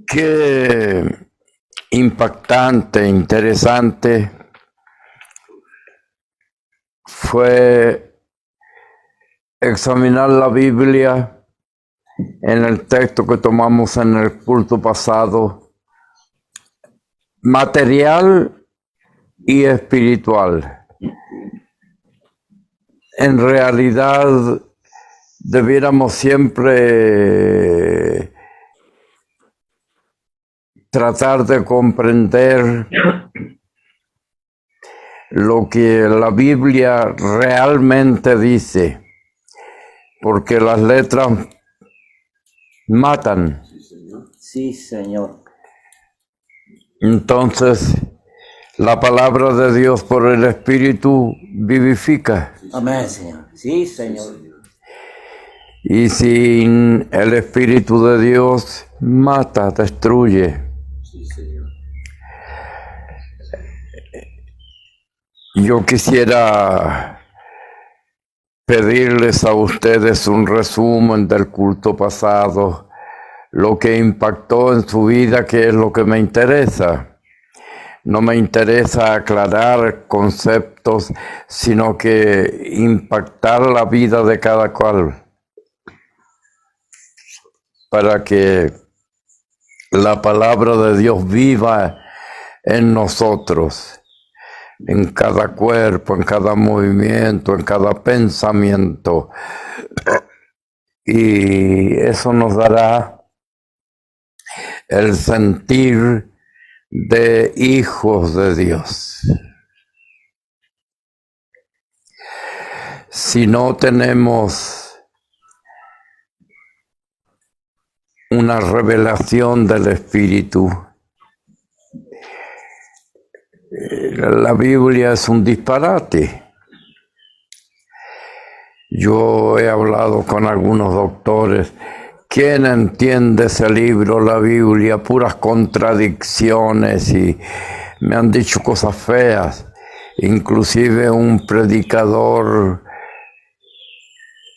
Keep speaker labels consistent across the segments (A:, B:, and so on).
A: Qué impactante, interesante fue examinar la Biblia en el texto que tomamos en el culto pasado, material y espiritual. En realidad, debiéramos siempre tratar de comprender lo que la Biblia realmente dice, porque las letras matan.
B: Sí, Señor.
A: Entonces, la palabra de Dios por el Espíritu vivifica.
B: Amén, Señor. Sí, Señor.
A: Y sin el Espíritu de Dios, mata, destruye.
B: Sí, Señor.
A: Yo quisiera pedirles a ustedes un resumen del culto pasado, lo que impactó en su vida, que es lo que me interesa. No me interesa aclarar conceptos, sino que impactar la vida de cada cual, para que la palabra de Dios viva en nosotros, en cada cuerpo, en cada movimiento, en cada pensamiento. Y eso nos dará el sentir de hijos de Dios. Si no tenemos una revelación del Espíritu, la Biblia es un disparate. Yo he hablado con algunos doctores. ¿Quién entiende ese libro, la Biblia? Puras contradicciones, y me han dicho cosas feas. Inclusive un predicador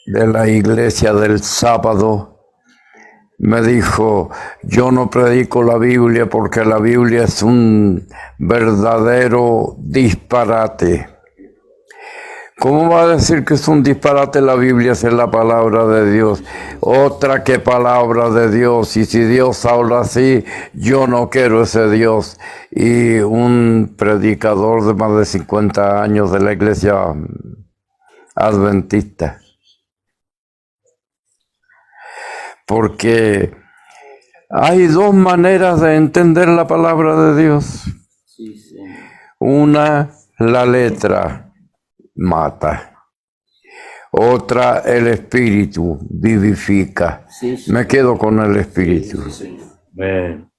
A: de la iglesia del sábado me dijo: yo no predico la Biblia porque la Biblia es un verdadero disparate. ¿Cómo va a decir que es un disparate la Biblia si es la palabra de Dios? Otra que palabra de Dios. Y si Dios habla así, yo no quiero ese Dios. Y un predicador de más de 50 años de la iglesia adventista. Porque hay dos maneras de entender la palabra de Dios.
B: Sí, Señor.
A: Una, la letra mata. Otra, el Espíritu vivifica.
B: Sí,
A: Me quedo con el Espíritu.
B: Sí, Señor. Amén.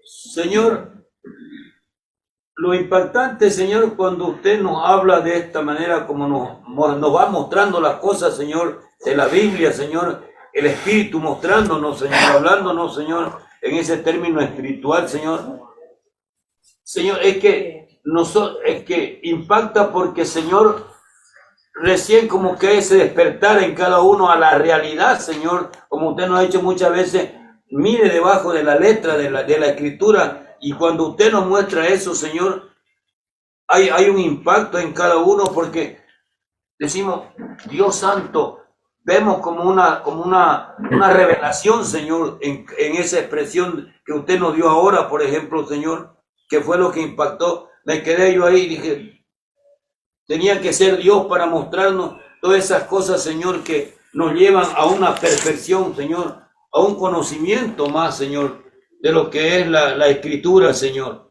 C: Señor, lo impactante, Señor, cuando usted nos habla de esta manera, como nos va mostrando las cosas, Señor, de la Biblia, Señor, el Espíritu mostrándonos, Señor, hablándonos, Señor, en ese término espiritual, Señor. Señor, es que impacta porque, Señor, recién como que ese despertar en cada uno a la realidad, Señor, como usted nos ha dicho muchas veces, mire debajo de la letra de la escritura, y cuando usted nos muestra eso, Señor, hay un impacto en cada uno, porque decimos, Dios Santo, vemos como una revelación, Señor, en esa expresión que usted nos dio ahora, por ejemplo, Señor, que fue lo que impactó. Me quedé yo ahí y dije, tenía que ser Dios para mostrarnos todas esas cosas, Señor, que nos llevan a una perfección, Señor, a un conocimiento más, Señor, de lo que es la Escritura, Señor.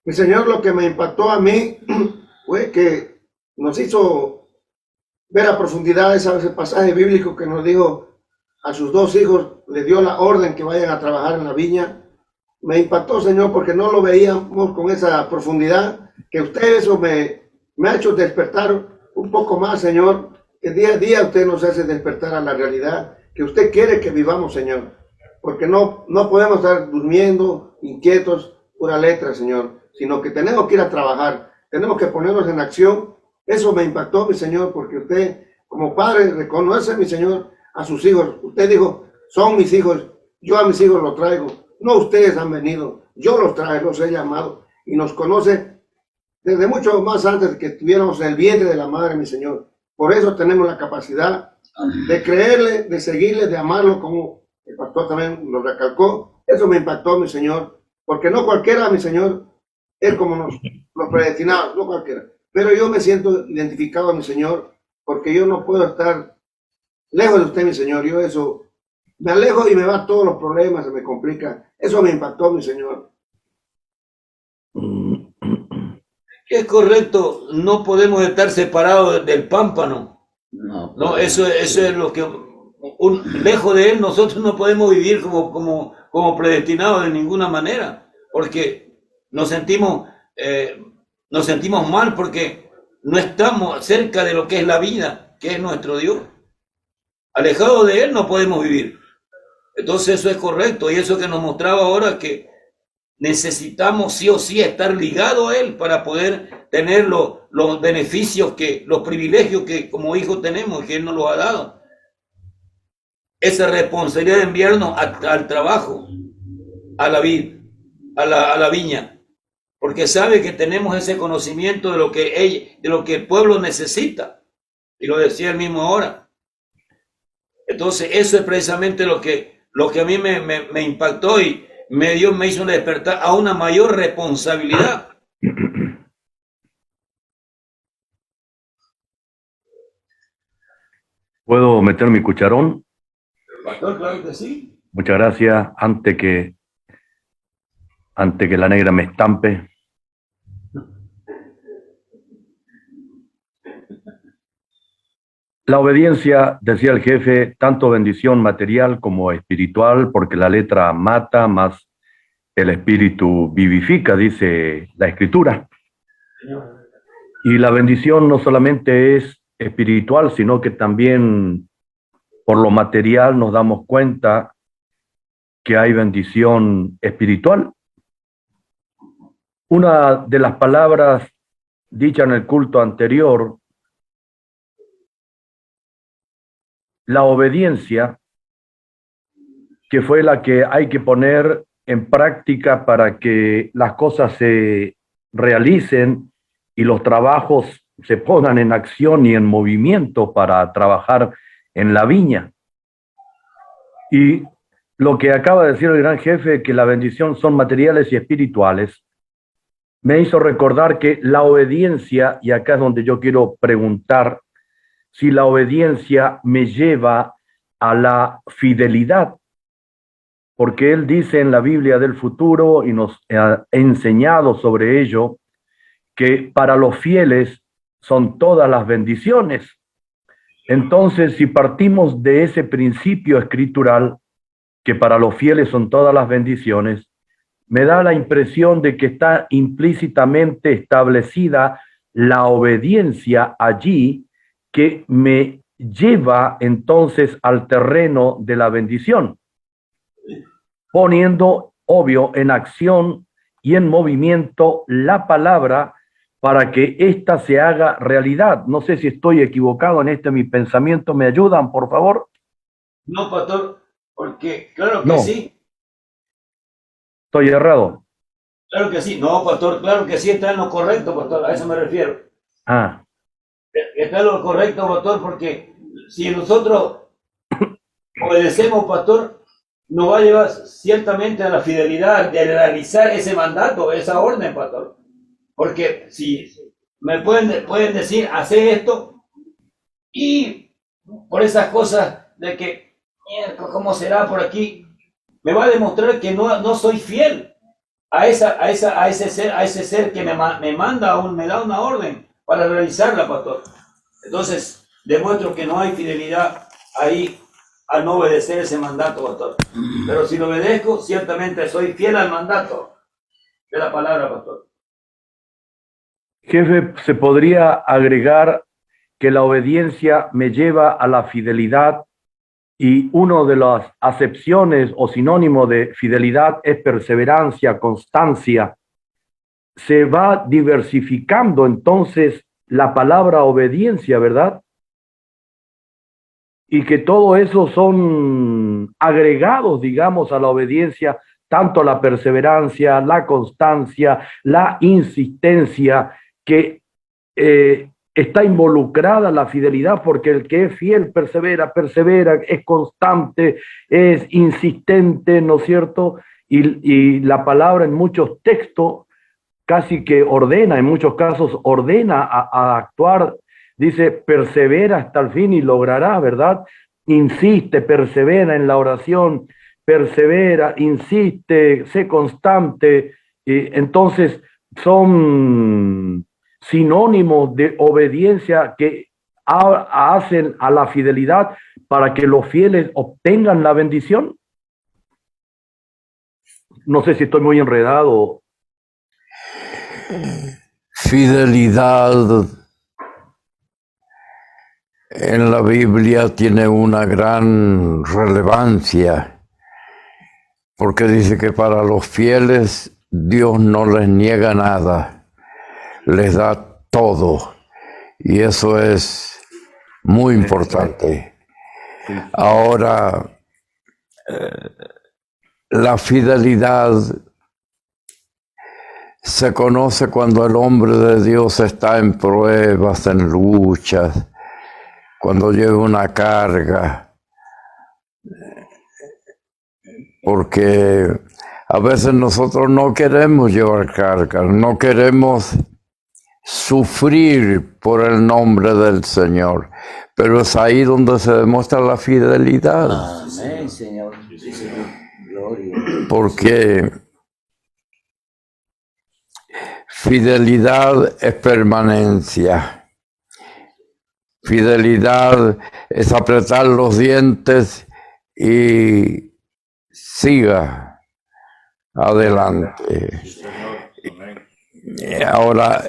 D: Mi Señor, lo que me impactó a mí fue que nos hizo ver a profundidad ese pasaje bíblico que nos dijo a sus dos hijos, le dio la orden que vayan a trabajar en la viña. Me impactó, Señor, porque no lo veíamos con esa profundidad, que usted eso me ha hecho despertar un poco más, Señor, que día a día usted nos hace despertar a la realidad que usted quiere que vivamos, Señor, porque no podemos estar durmiendo, inquietos, pura letra, Señor, sino que tenemos que ir a trabajar. tenemos que ponernos en acción. Eso me impactó, mi Señor, porque usted, como padre, reconoce, mi Señor, a sus hijos. Usted dijo, son mis hijos, yo a mis hijos los traigo. No ustedes han venido, yo los traigo, los he llamado. Y nos conoce desde mucho más antes que tuviéramos el vientre de la madre, mi Señor. Por eso tenemos la capacidad de creerle, de seguirle, de amarlo, como el pastor también lo recalcó. Eso me impactó, mi Señor, porque no cualquiera, mi Señor, es como los predestinados, no cualquiera. Pero yo me siento identificado, mi Señor, porque yo no puedo estar lejos de usted, mi Señor. Yo eso, me alejo y me va todos los problemas, se me complica. Eso me impactó, mi Señor.
C: Es correcto, no podemos estar separados del pámpano. No, eso es lo que, lejos de él, nosotros no podemos vivir como predestinados de ninguna manera, porque nos sentimos mal porque no estamos cerca de lo que es la vida, que es nuestro Dios. Alejados de él no podemos vivir. Entonces eso es correcto, y eso que nos mostraba ahora, que necesitamos sí o sí estar ligados a él para poder tener los beneficios, los privilegios que como hijos tenemos, que él nos los ha dado. Esa responsabilidad de enviarnos al trabajo, a la vid, a la viña, porque sabe que tenemos ese conocimiento de lo que el pueblo necesita, y lo decía él mismo ahora. Entonces eso es precisamente lo que a mí me impactó y me hizo despertar a una mayor responsabilidad.
E: ¿Puedo meter mi cucharón?
C: Pastor, claro que sí.
E: Muchas gracias. Antes que la negra me estampe. La obediencia, decía el jefe, tanto bendición material como espiritual, porque la letra mata, más el espíritu vivifica, dice la Escritura. Y la bendición no solamente es espiritual, sino que también por lo material nos damos cuenta que hay bendición espiritual. Una de las palabras dichas en el culto anterior, la obediencia, que fue la que hay que poner en práctica para que las cosas se realicen y los trabajos se pongan en acción y en movimiento para trabajar en la viña. Y lo que acaba de decir el gran jefe, que la bendición son materiales y espirituales, me hizo recordar que la obediencia, y acá es donde yo quiero preguntar, si la obediencia me lleva a la fidelidad, porque él dice en la Biblia del futuro y nos ha enseñado sobre ello, que para los fieles son todas las bendiciones. Entonces, si partimos de ese principio escritural, que para los fieles son todas las bendiciones, me da la impresión de que está implícitamente establecida la obediencia allí, que me lleva entonces al terreno de la bendición, poniendo, obvio, en acción y en movimiento la palabra para que ésta se haga realidad. No sé si estoy equivocado en mi pensamiento. ¿Me ayudan, por favor?
C: No, pastor, porque claro que
E: No.
C: sí.
E: ¿Estoy errado?
C: Claro que sí. No, pastor, claro que sí, está en lo correcto, pastor, a eso me refiero.
E: Ah,
C: Está en lo correcto, pastor, porque si nosotros obedecemos, pastor, nos va a llevar ciertamente a la fidelidad de realizar ese mandato, esa orden, pastor. Porque si me pueden decir, hacer esto, y por esas cosas de que, ¿cómo será por aquí? Me va a demostrar que no soy fiel a ese ser que me manda, me da una orden para realizarla, pastor. Entonces, demuestro que no hay fidelidad ahí al no obedecer ese mandato, pastor. Pero si lo obedezco, ciertamente soy fiel al mandato de la palabra, pastor.
E: jefe, ¿se podría agregar que la obediencia me lleva a la fidelidad y una de las acepciones o sinónimo de fidelidad es perseverancia, constancia? se va diversificando entonces la palabra obediencia, ¿verdad? Y que todo eso son agregados, digamos, a la obediencia, tanto la perseverancia, la constancia, la insistencia, que está involucrada la fidelidad, porque el que es fiel persevera, es constante, es insistente, ¿no es cierto? Y la palabra en muchos textos casi que ordena, en muchos casos ordena a actuar, dice, persevera hasta el fin y logrará, ¿verdad? Insiste, persevera en la oración, persevera, insiste, sé constante. Entonces son sinónimos de obediencia que hacen a la fidelidad para que los fieles obtengan la bendición. No sé si estoy muy enredado.
A: Fidelidad en la Biblia tiene una gran relevancia, porque dice que para los fieles Dios no les niega nada, les da todo, y eso es muy importante. Ahora, la fidelidad se conoce cuando el hombre de Dios está en pruebas, en luchas, cuando lleva una carga, porque a veces nosotros no queremos llevar cargas, no queremos sufrir por el nombre del Señor, pero es ahí donde se demuestra la fidelidad.
B: Amén, Señor. Sí, Señor. Gloria.
A: Porque fidelidad es permanencia. Fidelidad es apretar los dientes y siga adelante. Ahora,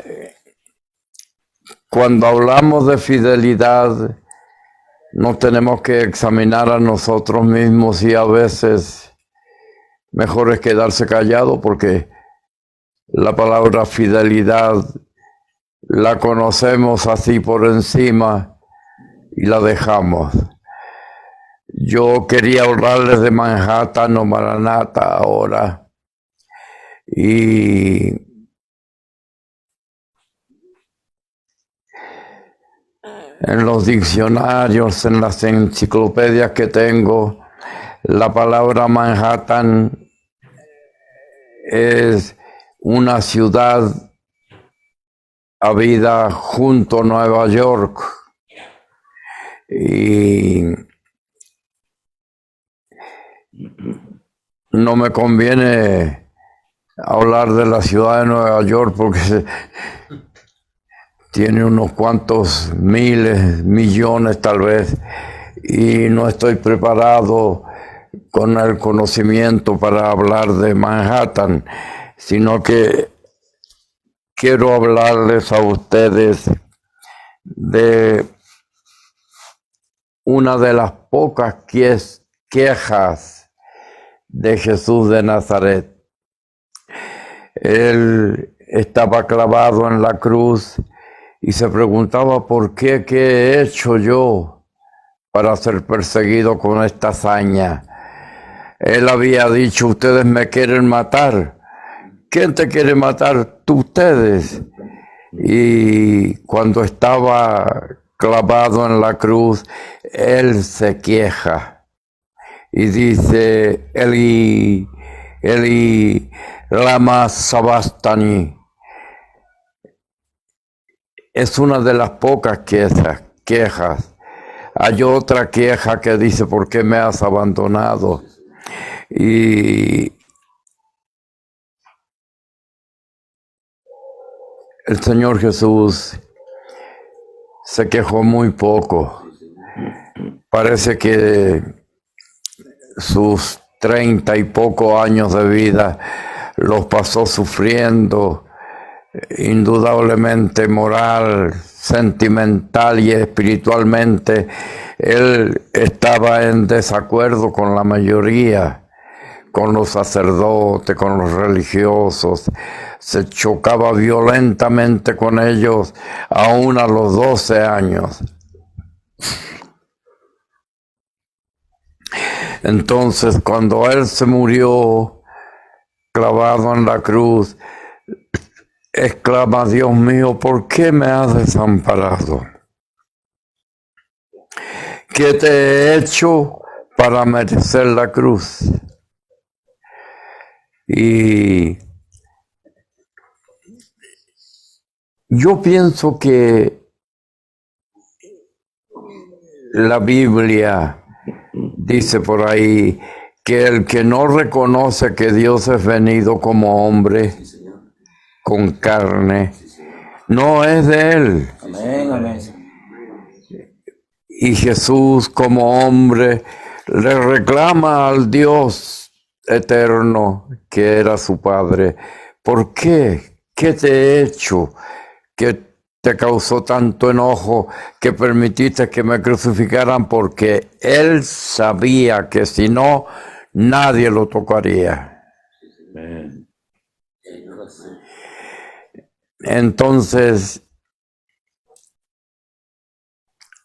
A: cuando hablamos de fidelidad, nos tenemos que examinar a nosotros mismos, y a veces mejor es quedarse callado, porque la palabra fidelidad la conocemos así por encima y la dejamos. Yo quería hablarles de Manhattan o Maranatha ahora, y en los diccionarios, en las enciclopedias que tengo, la palabra Manhattan es una ciudad habida junto a Nueva York, y no me conviene hablar de la ciudad de Nueva York porque tiene unos cuantos miles, millones tal vez, y no estoy preparado con el conocimiento para hablar de Manhattan, sino que quiero hablarles a ustedes de una de las pocas quejas de Jesús de Nazaret. Él estaba clavado en la cruz y se preguntaba: ¿por qué? ¿Qué he hecho yo para ser perseguido con esta hazaña? Él había dicho: ustedes me quieren matar. ¿Quién te quiere matar? Tú, ustedes. Y cuando estaba clavado en la cruz, él se queja y dice: Eli, Eli, lama sabachthani. Es una de las pocas quejas. Hay otra queja que dice: ¿por qué me has abandonado? Y el Señor Jesús se quejó muy poco. Parece que sus 30 y pocos años de vida los pasó sufriendo, indudablemente moral, sentimental y espiritualmente. Él estaba en desacuerdo con la mayoría, con los sacerdotes, con los religiosos, se chocaba violentamente con ellos aún a los 12 años. Entonces, cuando él se murió clavado en la cruz, exclama: Dios mío, ¿por qué me has desamparado? ¿Qué te he hecho para merecer la cruz? Y yo pienso que la Biblia dice por ahí que el que no reconoce que Dios es venido como hombre con carne, no es de él.
B: Amén, amén.
A: Y Jesús como hombre le reclama al Dios eterno que era su Padre: ¿por qué? ¿Qué te he hecho que te causó tanto enojo que permitiste que me crucificaran? Porque él sabía que si no, nadie lo tocaría. Entonces,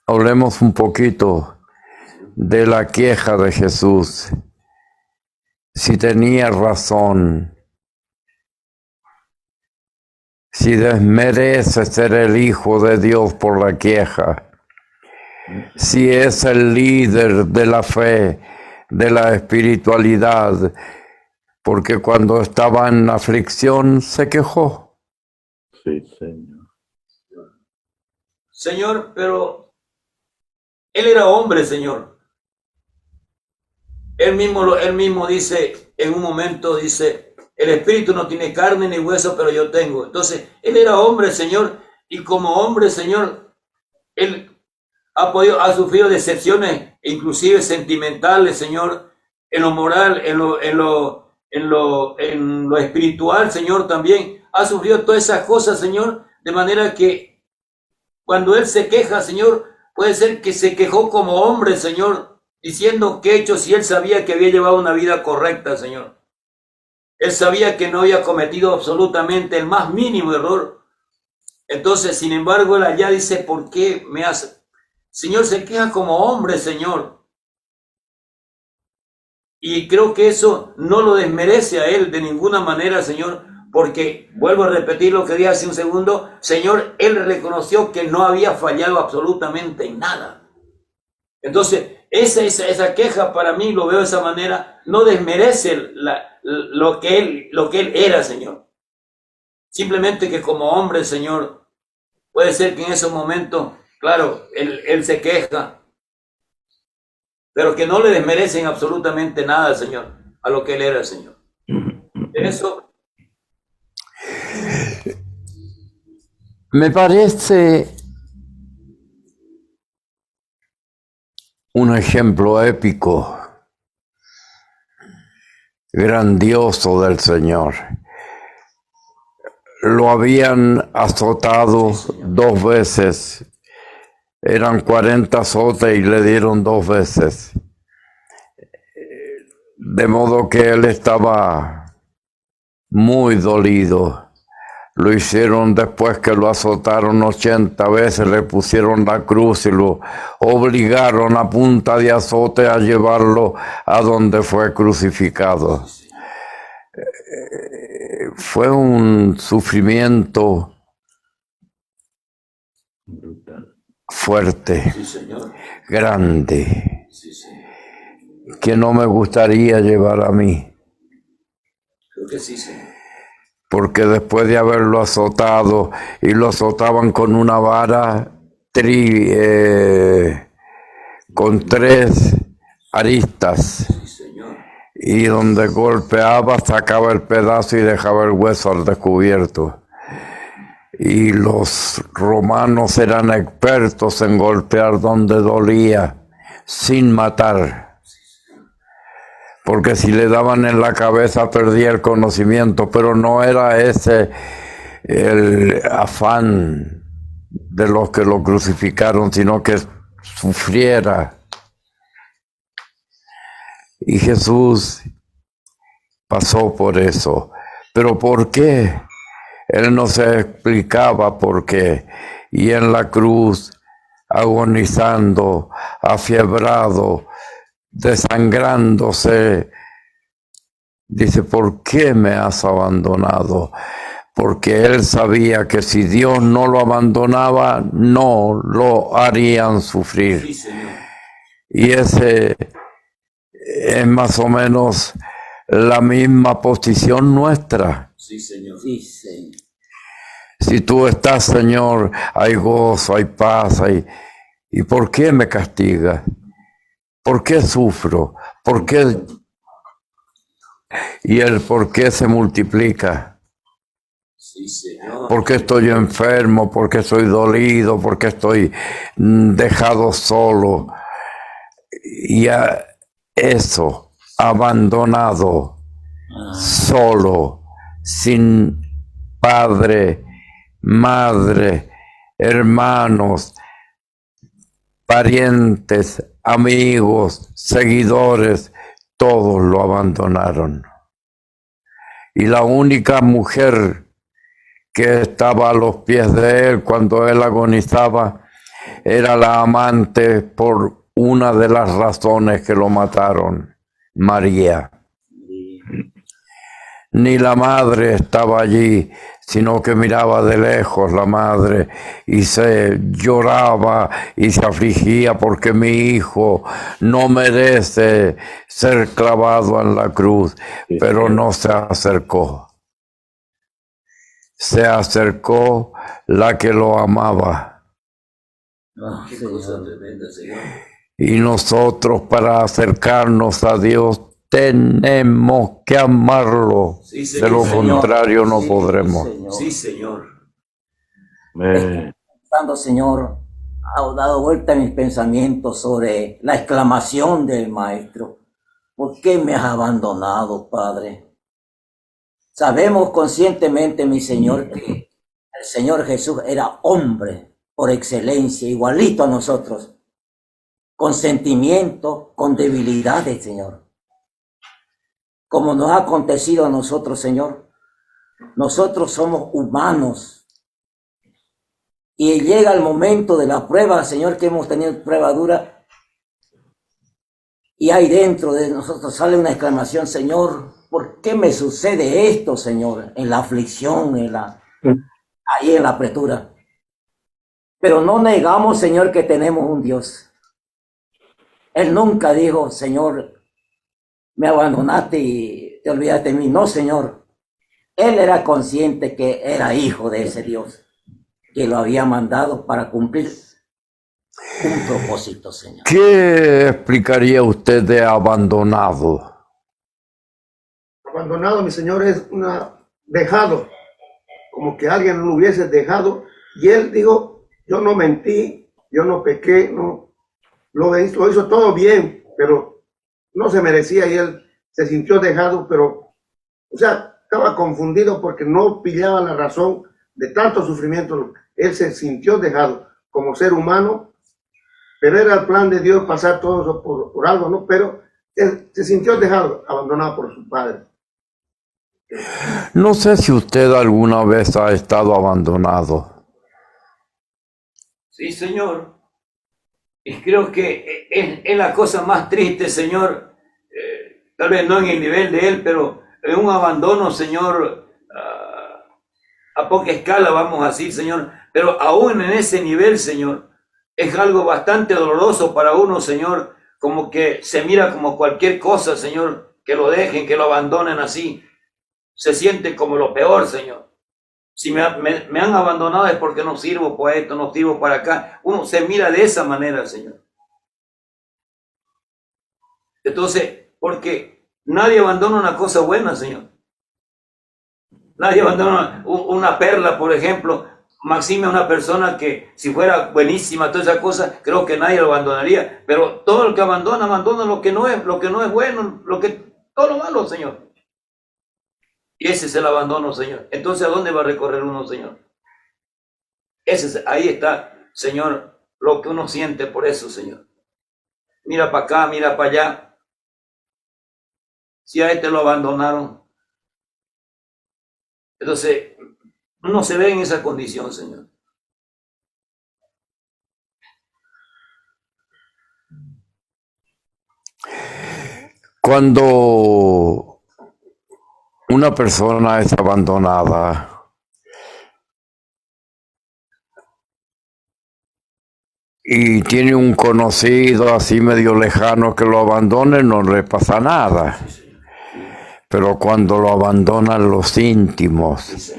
A: hablemos un poquito de la queja de Jesús. Si tenía razón, si desmerece ser el Hijo de Dios por la queja, si es el líder de la fe, de la espiritualidad, porque cuando estaba en aflicción se quejó.
E: Sí, Señor.
C: Señor, pero él era hombre, Señor. Él mismo dice, en un momento dice: el espíritu no tiene carne ni hueso, pero yo tengo. Entonces, él era hombre, Señor, y como hombre, Señor, él ha sufrido decepciones, inclusive sentimentales, Señor, en lo moral, en lo espiritual, Señor, también ha sufrido todas esas cosas, Señor, de manera que cuando él se queja, Señor, puede ser que se quejó como hombre, Señor, diciendo qué he hecho si él sabía que había llevado una vida correcta, Señor. Él sabía que no había cometido absolutamente el más mínimo error. Entonces, sin embargo, él allá dice: ¿por qué me hace? Señor, se queja como hombre, Señor. Y creo que eso no lo desmerece a él de ninguna manera, Señor, porque, vuelvo a repetir lo que dije hace un segundo, Señor, él reconoció que no había fallado absolutamente en nada. Entonces, esa queja para mí, lo veo de esa manera, no desmerece lo que él era, Señor. Simplemente que como hombre, Señor, puede ser que en esos momentos, claro, él se queja, pero que no le desmerecen absolutamente nada, Señor, a lo que él era, Señor. Eso
A: Me parece un ejemplo épico, grandioso del Señor. Lo habían azotado 2 veces. Eran 40 azotes y le dieron 2 veces. De modo que él estaba muy dolido. Lo hicieron después que lo azotaron 80 veces, le pusieron la cruz y lo obligaron a punta de azote a llevarlo a donde fue crucificado. Fue un sufrimiento fuerte,
C: sí, Señor.
A: grande,
C: Sí, Señor.
A: que no me gustaría llevar a mí.
C: Creo que sí, Señor.
A: Porque después de haberlo azotado, y lo azotaban con una vara con 3 aristas,
C: Sí, Señor.
A: y donde golpeaba sacaba el pedazo y dejaba el hueso al descubierto. Y los romanos eran expertos en golpear donde dolía, sin matar. Porque si le daban en la cabeza perdía el conocimiento, pero no era ese el afán de los que lo crucificaron, sino que sufriera. Y Jesús pasó por eso. ¿Pero por qué? Él no se explicaba por qué. Y en la cruz, agonizando, afiebrado, desangrándose, dice, ¿por qué me has abandonado? Porque él sabía que si Dios no lo abandonaba, no lo harían sufrir.
C: Sí, Señor.
A: Y ese es más o menos la misma posición nuestra.
C: Sí, Señor.
B: Sí, Señor.
A: Si tú estás, Señor, hay gozo, hay paz, ¿y por qué me castigas? ¿Por qué sufro? ¿Por qué? Y el por qué se multiplica.
C: Sí, Señor.
A: Porque estoy enfermo, porque estoy dolido, porque estoy dejado solo. Y a eso, abandonado, solo, sin padre, madre, hermanos, parientes, amigos, seguidores, todos lo abandonaron. Y la única mujer que estaba a los pies de él cuando él agonizaba era la amante por una de las razones que lo mataron, María. Ni la madre estaba allí, sino que miraba de lejos la madre y se lloraba y se afligía porque mi hijo no merece ser clavado en la cruz, pero no se acercó. Se acercó la que lo amaba.
C: Qué cosa tremenda, Señor.
A: Y nosotros, para acercarnos a Dios, tenemos que amarlo.
C: Sí, Señor.
A: De lo
B: Señor.
A: contrario no
B: Sí,
A: podremos.
B: Señor.
C: Sí, Señor.
B: Pensando, Señor, ha dado vuelta mis pensamientos sobre la exclamación del Maestro. ¿Por qué me has abandonado, Padre? Sabemos conscientemente, mi Señor, que el Señor Jesús era hombre por excelencia, igualito a nosotros, con sentimientos, con debilidades, Señor. Como nos ha acontecido a nosotros, Señor. Nosotros somos humanos. Y llega el momento de la prueba, Señor, que hemos tenido prueba dura. Y ahí dentro de nosotros sale una exclamación, Señor, ¿por qué me sucede esto, Señor? En la aflicción, ahí en la apretura. Pero no negamos, Señor, que tenemos un Dios. Él nunca dijo, Señor, me abandonaste y te olvidaste de mí. No, Señor. Él era consciente que era hijo de ese Dios, que lo había mandado para cumplir un propósito, Señor.
A: ¿Qué explicaría usted de abandonado?
D: Abandonado, mi Señor, es dejado, como que alguien lo hubiese dejado. Y él dijo, yo no mentí, yo no pequé, no, lo hizo todo bien, pero no se merecía y él se sintió dejado, pero, o sea, estaba confundido porque no pillaba la razón de tanto sufrimiento. Él se sintió dejado como ser humano, pero era el plan de Dios pasar todo eso por algo, ¿no? Pero él se sintió dejado, abandonado por su padre.
A: No sé si usted alguna vez ha estado abandonado.
C: Sí, Señor. Y creo que es la cosa más triste, Señor. Tal vez no en el nivel de él, pero en un abandono, Señor, a poca escala, vamos a decir, Señor. Pero aún en ese nivel, Señor, es algo bastante doloroso para uno, Señor. Como que se mira como cualquier cosa, Señor, que lo dejen, que lo abandonen así. Se siente como lo peor, Señor. Si me han abandonado es porque no sirvo para esto, no sirvo para acá. Uno se mira de esa manera, Señor. Entonces, porque nadie abandona una cosa buena, Señor. Nadie abandona una perla, por ejemplo. Maxime es una persona que si fuera buenísima, toda esa cosa, creo que nadie lo abandonaría. Pero todo el que abandona lo que no es bueno, todo lo malo, Señor. Y ese es el abandono, Señor. Entonces, ¿a dónde va a recorrer uno, Señor? Ahí está, Señor, lo que uno siente por eso, Señor. Mira para acá, mira para allá. si a este lo abandonaron? Entonces, uno se ve en esa condición, Señor.
A: Cuando una persona es abandonada, y tiene un conocido así medio lejano que lo abandone, no le pasa nada. Pero cuando lo abandonan los íntimos,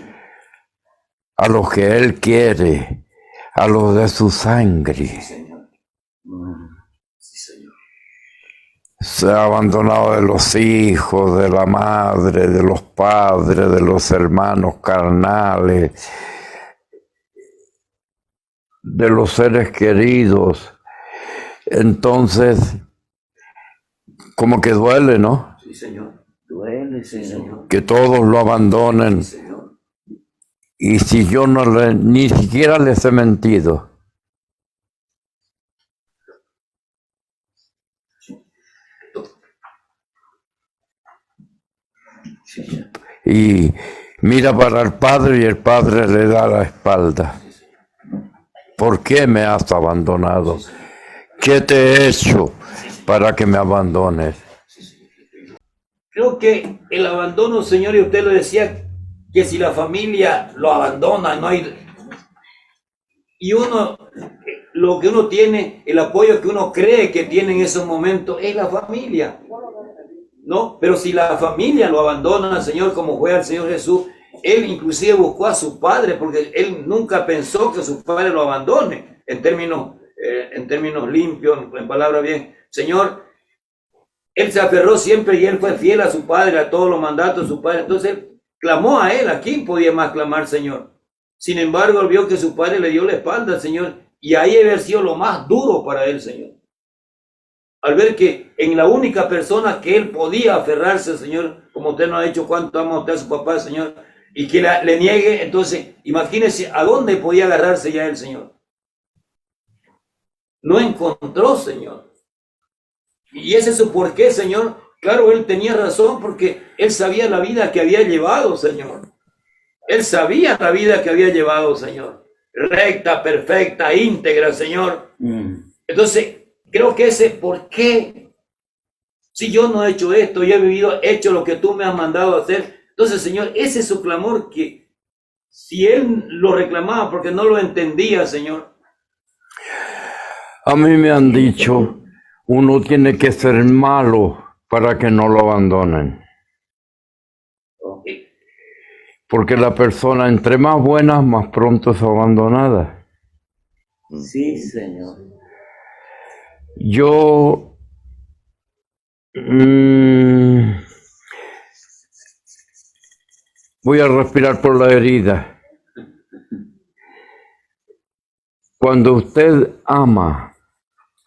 A: a los que él quiere, a los de su sangre, se ha abandonado de los hijos, de la madre, de los padres, de los hermanos carnales, de los seres queridos. Entonces, como que duele, ¿no?
C: Sí, Señor.
B: Duele, Señor.
A: Que todos lo abandonen.
C: Sí, Señor.
A: Y si yo ni siquiera les he mentido. Y mira para el Padre y el Padre le da la espalda. ¿Por qué me has abandonado? ¿Qué te he hecho para que me abandones?
C: Creo que el abandono, Señor, y usted lo decía, que si la familia lo abandona, no hay... Y uno, lo que uno tiene, el apoyo que uno cree que tiene en esos momentos, es la familia, ¿no? Pero si la familia lo abandona, Señor, como fue al Señor Jesús, Él inclusive buscó a su padre, porque Él nunca pensó que su padre lo abandone, en términos limpios, en palabras bien. Señor, Él se aferró siempre y Él fue fiel a su padre, a todos los mandatos de su padre. Entonces Él clamó a Él. ¿A quién podía más clamar, Señor? Sin embargo, Él vio que su padre le dio la espalda al Señor, y ahí haber sido lo más duro para Él, Señor. Al ver que en la única persona que Él podía aferrarse, Señor, como usted nos ha dicho cuánto ama usted a su papá, Señor, y que le niegue, entonces imagínese a dónde podía agarrarse ya el Señor. No encontró, Señor. Y ese es su porqué, Señor. Claro, Él tenía razón porque Él sabía la vida que había llevado, Señor. Él sabía la vida que había llevado, Señor. Recta, perfecta, íntegra, Señor. Entonces, creo que ese por qué. Si yo no he hecho esto, yo he hecho lo que tú me has mandado a hacer. Entonces, Señor, ese es su clamor, que si Él lo reclamaba porque no lo entendía, Señor.
A: A mí me han dicho, uno tiene que ser malo para que no lo abandonen. Porque la persona, entre más buena, más pronto es abandonada.
B: Sí, Señor.
A: Yo voy a respirar por la herida. Cuando usted ama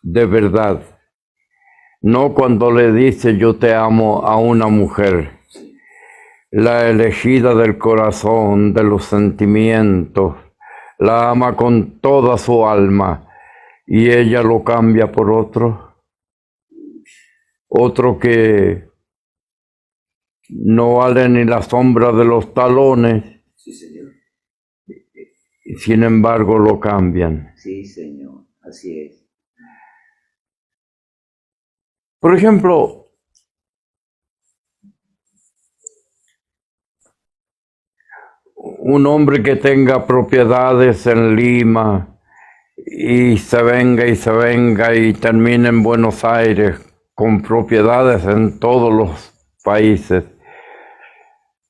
A: de verdad, no cuando le dice yo te amo a una mujer, la elegida del corazón, de los sentimientos, la ama con toda su alma y ella lo cambia por otro que no vale ni la sombra de los talones.
B: Sí, Señor.
A: Sin embargo lo cambian.
B: Sí, Señor. Así es.
A: Por ejemplo, un hombre que tenga propiedades en Lima y se venga y termine en Buenos Aires con propiedades en todos los países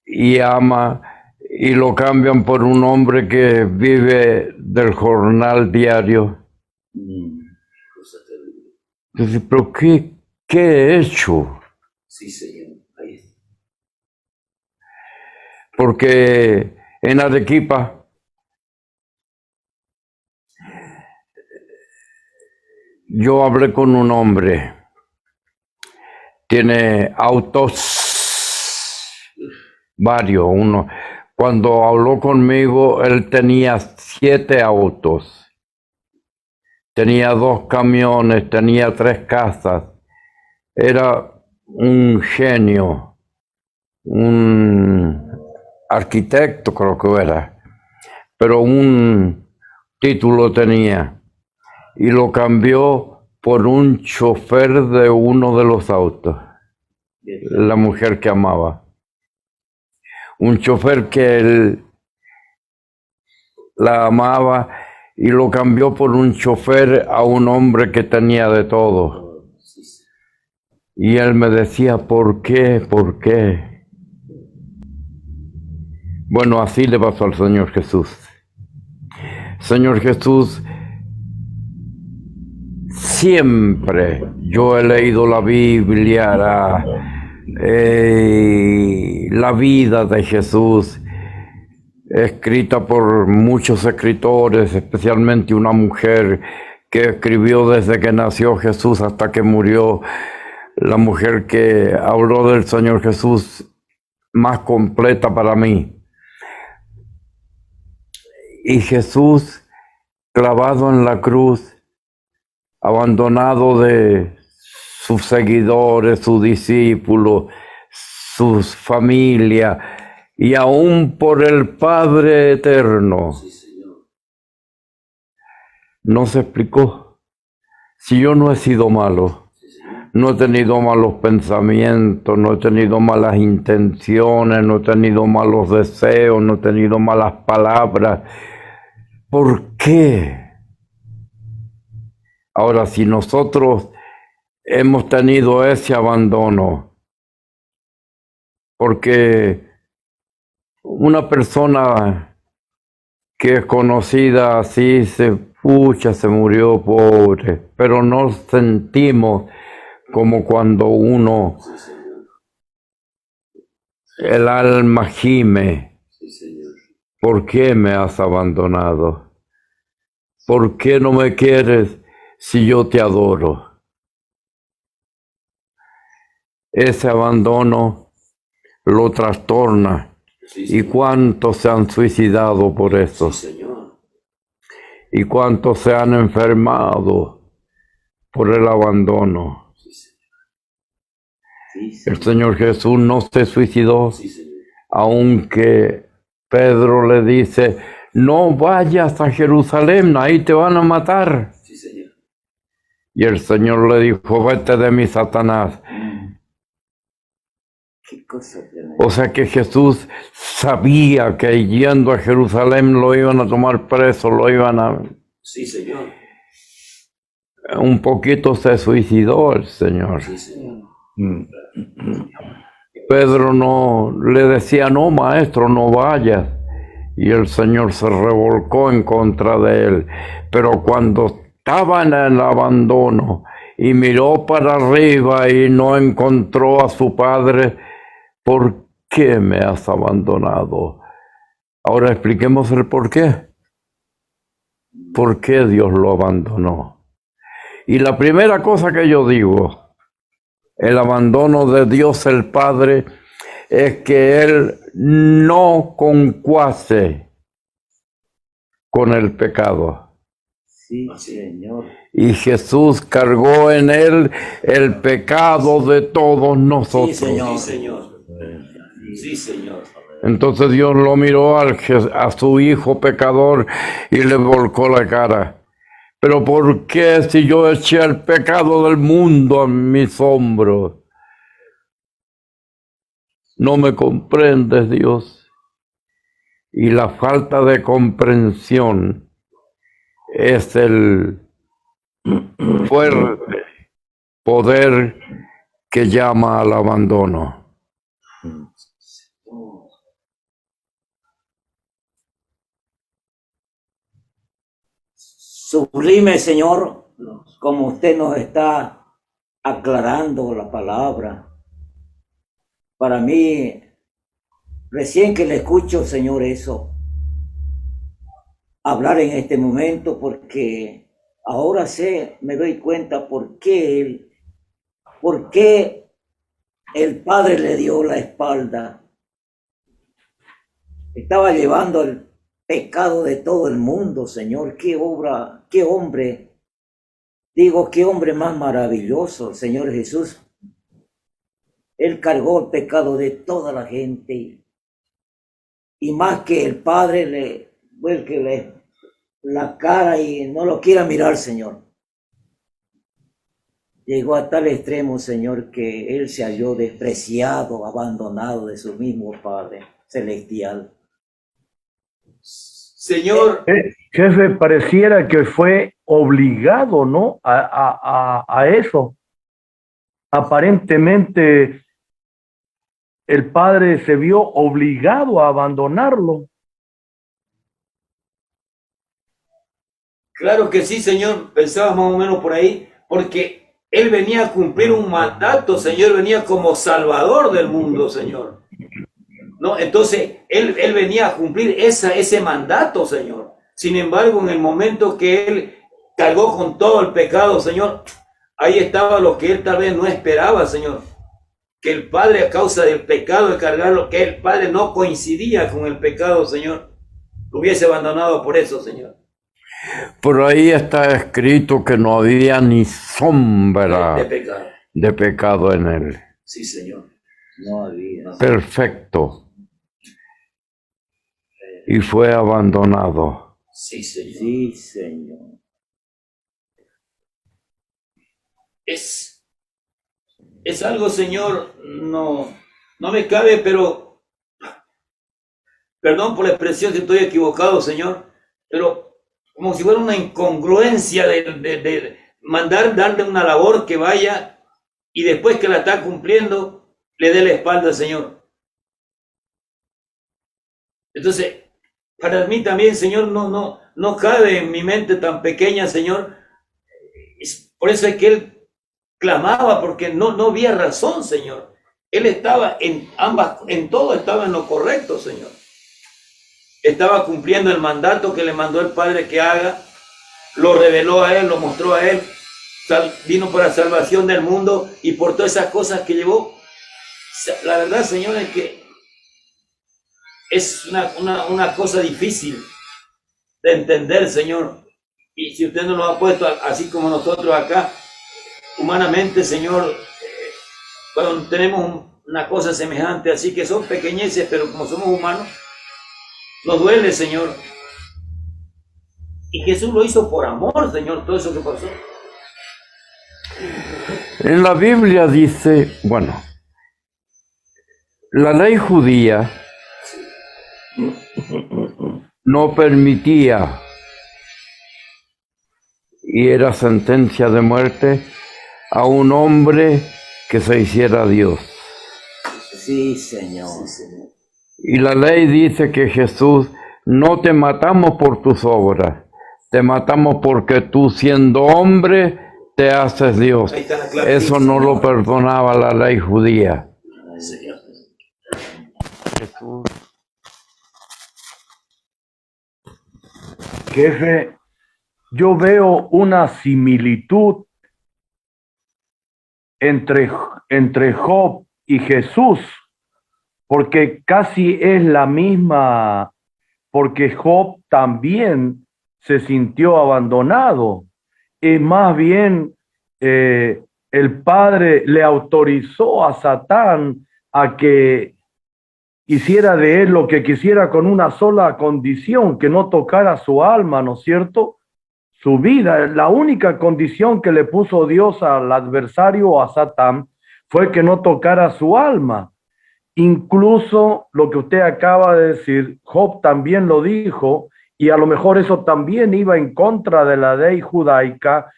A: y ama y lo cambian por un hombre que vive del jornal diario. Entonces, ¿pero qué he hecho?
B: Sí, Señor. Ahí está.
A: Porque en Arequipa yo hablé con un hombre, tiene autos, varios, uno. Cuando habló conmigo, él tenía 7 autos, tenía 2 camiones, tenía 3 casas. Era un genio, un arquitecto creo que era, pero un título tenía y lo cambió por un chofer de uno de los autos, la mujer que amaba. Un chofer que él la amaba y lo cambió por un chofer a un hombre que tenía de todo. Y él me decía, ¿por qué? ¿Por qué? Bueno, así le pasó al Señor Jesús. Señor Jesús, siempre yo he leído la Biblia, la vida de Jesús, escrita por muchos escritores, especialmente una mujer que escribió desde que nació Jesús hasta que murió, la mujer que habló del Señor Jesús más completa para mí. Y Jesús clavado en la cruz, abandonado de sus seguidores, sus discípulos, sus familias, y aún por el Padre eterno. No se explicó. Si yo no he sido malo, no he tenido malos pensamientos, no he tenido malas intenciones, no he tenido malos deseos, no he tenido malas palabras, ¿por qué? Ahora, si nosotros hemos tenido ese abandono, porque una persona que es conocida así se murió pobre, pero no sentimos como cuando uno, el alma gime, ¿por qué me has abandonado? ¿Por qué no me quieres si yo te adoro? Ese abandono lo trastorna. ¿Y cuántos se han suicidado por eso? ¿Y cuántos se han enfermado por el abandono? El Señor Jesús no se suicidó, aunque Pedro le dice, no vayas a Jerusalén, ahí te van a matar. Y el Señor le dijo, vete de mí, Satanás. O sea que Jesús sabía que yendo a Jerusalén lo iban a tomar preso, lo iban a...
C: Sí, Señor.
A: Un poquito se suicidó el Señor.
C: Sí, Señor.
A: Pedro no le decía, no, maestro, no vayas. Y el Señor se revolcó en contra de él. Pero cuando estaba en el abandono y miró para arriba y no encontró a su padre, ¿por qué me has abandonado? Ahora expliquemos el por qué. ¿Por qué Dios lo abandonó? Y la primera cosa que yo digo, el abandono de Dios el Padre, es que Él no concuace con el pecado.
B: Sí, Señor.
A: Y Jesús cargó en Él el pecado de todos nosotros.
B: Sí, Señor.
C: Sí, Señor. Sí, Señor.
A: Entonces Dios lo miró a su hijo pecador y le volcó la cara. Pero ¿por qué si yo eché el pecado del mundo en mis hombros? No me comprendes, Dios. Y la falta de comprensión es el fuerte poder que llama al abandono.
B: Sublime, Señor, como usted nos está aclarando la palabra. Para mí, recién que le escucho, Señor, eso, hablar en este momento, porque ahora me doy cuenta por qué el Padre le dio la espalda. Estaba llevando el pecado de todo el mundo, Señor. Qué obra, qué hombre más maravilloso, Señor Jesús. Él cargó el pecado de toda la gente. Y más que el Padre le vuelque la cara y no lo quiera mirar, Señor. Llegó a tal extremo, Señor, que Él se halló despreciado, abandonado de su mismo Padre celestial.
C: Señor,
E: Jefe, pareciera que fue obligado, ¿no? A eso. Aparentemente, el padre se vio obligado a abandonarlo.
C: claro que sí, Señor, pensaba más o menos por ahí, porque Él venía a cumplir un mandato, Señor, venía como salvador del mundo, Señor. ¿No? Entonces, él venía a cumplir ese mandato, Señor. Sin embargo, en el momento que Él cargó con todo el pecado, Señor, ahí estaba lo que Él tal vez no esperaba, Señor. Que el Padre, a causa del pecado, de cargarlo, que el Padre no coincidía con el pecado, Señor, lo hubiese abandonado por eso, Señor.
A: Por ahí está escrito que no había ni sombra
C: De pecado.
A: de pecado en él.
C: Sí, Señor.
B: No había.
A: Perfecto. Y fue abandonado.
C: Sí, Señor.
B: Sí, Señor.
C: Es algo, Señor, no me cabe, pero perdón por la expresión si estoy equivocado, Señor, pero como si fuera una incongruencia de mandar, darle una labor que vaya y después que la está cumpliendo, le dé la espalda al Señor. Entonces, para mí también, Señor, no cabe en mi mente tan pequeña, Señor. Por eso es que Él clamaba, porque no había razón, Señor. Él estaba en ambas, en todo estaba en lo correcto, Señor. Estaba cumpliendo el mandato que le mandó el Padre que haga, lo reveló a Él, lo mostró a Él, vino para salvación del mundo y por todas esas cosas que llevó. La verdad, Señor, es que es una cosa difícil de entender, Señor. Y si usted no lo ha puesto así como nosotros acá, humanamente, Señor, cuando tenemos una cosa semejante, así que son pequeñeces, pero como somos humanos, nos duele, Señor. Y Jesús lo hizo por amor, Señor, todo eso que pasó.
A: En la Biblia dice, bueno, la ley judía no permitía, y era sentencia de muerte, a un hombre que se hiciera Dios.
B: Sí, Señor.
A: Y la ley dice que Jesús, no te matamos por tus obras, te matamos porque tú siendo hombre te haces Dios.
C: Ahí está la clave.
A: Eso no lo perdonaba la ley judía.
C: Señor.
A: Jesús.
E: Jefe, yo veo una similitud entre Job y Jesús, porque casi es la misma, porque Job también se sintió abandonado. Y más bien el Padre le autorizó a Satán a que hiciera de él lo que quisiera con una sola condición, que no tocara su alma, ¿no es cierto? Su vida. La única condición que le puso Dios al adversario, a Satán, fue que no tocara su alma. Incluso lo que usted acaba de decir, Job también lo dijo, y a lo mejor eso también iba en contra de la ley judaica.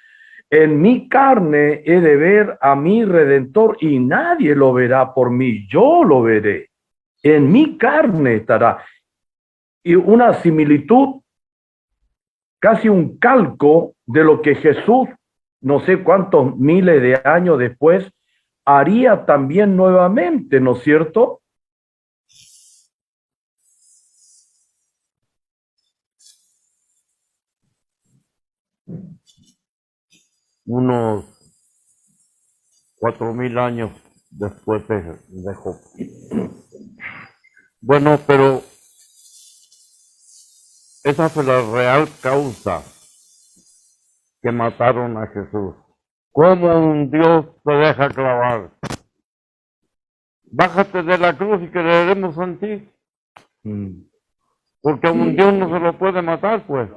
E: En mi carne he de ver a mi Redentor y nadie lo verá por mí, yo lo veré. En mi carne estará. Y una similitud, casi un calco de lo que Jesús, no sé cuántos miles de años después, haría también nuevamente, ¿no es cierto?
A: Unos 4000 años después de Job. Bueno, pero esa fue la real causa que mataron a Jesús. ¿Cómo un Dios se deja clavar? Bájate de la cruz y creeremos en ti. Porque a un Dios no se lo puede matar, pues.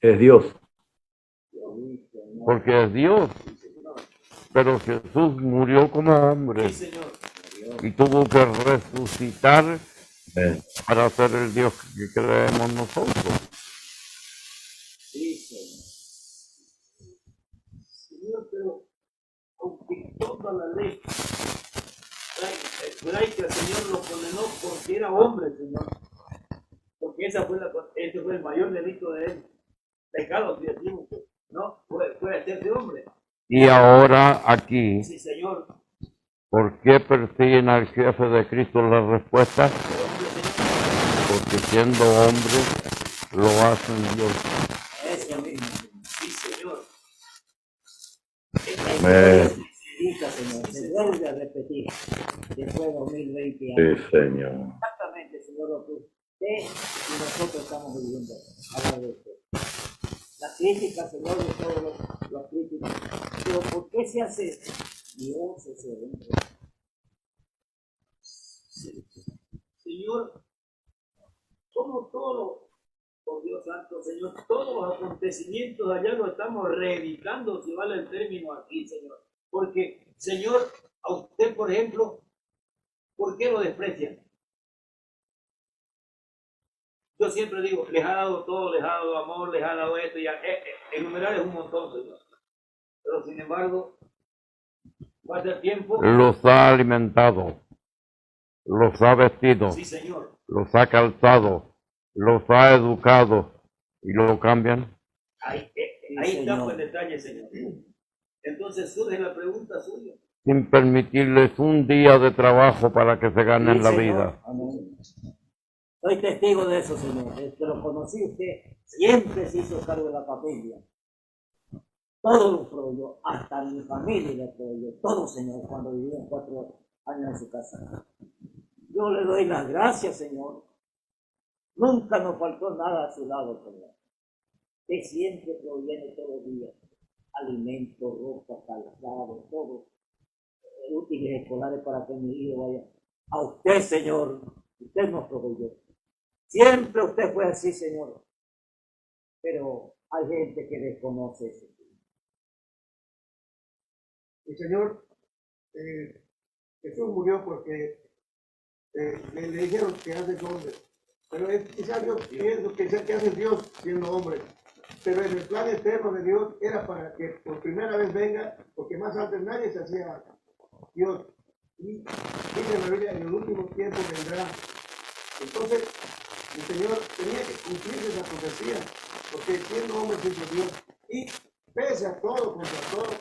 E: Es Dios.
A: Porque es Dios. Pero Jesús murió como hombre
C: Sí, Señor.
A: y tuvo que resucitar
E: Amén.
A: para ser el Dios que creemos nosotros.
B: Sí, Señor.
C: Señor, pero aunque toda la ley hebraica, Señor, lo condenó porque era hombre, Señor. Porque ese fue el mayor delito de él. Pecado creativo, ¿no? Fue hacerse hombre.
A: Y ahora aquí,
C: Sí, Señor.
A: ¿por qué persiguen al jefe de Cristo? La respuesta,
C: Hombre, Señor.
A: porque siendo hombre lo hacen Dios.
B: Eso mismo.
C: Sí, Señor.
E: Amén.
B: Diga, Señor, se vuelve a repetir después de 2020
E: Sí,
B: años.
E: Señor.
B: Exactamente, Señor, lo que usted y nosotros estamos viviendo a de usted. La crítica, Señor, de todos los críticos. Pero ¿por qué se hace Dios ese hombre?
C: Señor, como todo, por Dios santo, Señor, todos los acontecimientos allá lo estamos reeditando, si vale el término aquí, Señor. Porque, Señor, a usted, por ejemplo, ¿por qué lo desprecian? Yo siempre digo, les ha dado todo, les ha dado amor, les ha dado esto, y enumerar es un montón, Señor. Pero sin embargo, pasa el tiempo.
A: Los ha alimentado, los ha vestido,
C: Sí, Señor.
A: los ha calzado, los ha educado y lo cambian.
C: Ahí
B: Sí,
C: está
B: Señor.
C: el detalle, Señor. Entonces surge la pregunta suya.
A: Sin permitirles un día de trabajo para que se ganen
B: Sí,
A: la
B: Señor.
A: vida.
B: Amén. Soy testigo de eso, Señor. Desde que lo conocí, usted siempre se hizo cargo de la familia. Todo lo proveyó, hasta mi familia le proveyó. Todo, Señor, cuando vivieron 4 años en su casa. Yo le doy las gracias, Señor. Nunca nos faltó nada a su lado, Señor. Usted siempre proviene todos los días. Alimentos, ropa, calzado, todo. Útiles escolares para que mi hijo vaya. A usted, Señor, usted nos proveyó. Siempre usted fue así, Señor. Pero hay gente que desconoce eso.
D: Y Señor, Jesús murió porque le dijeron que hace hombre. Pero quizás Dios pienso que hace Dios siendo hombre. Pero en el plan eterno de Dios era para que por primera vez venga, porque más antes nadie se hacía Dios. Y dice la Biblia, en el último tiempo vendrá. Entonces, el Señor tenía que cumplir esa profecía, porque siendo hombre se hizo Dios. Y pese a todo, contra todo,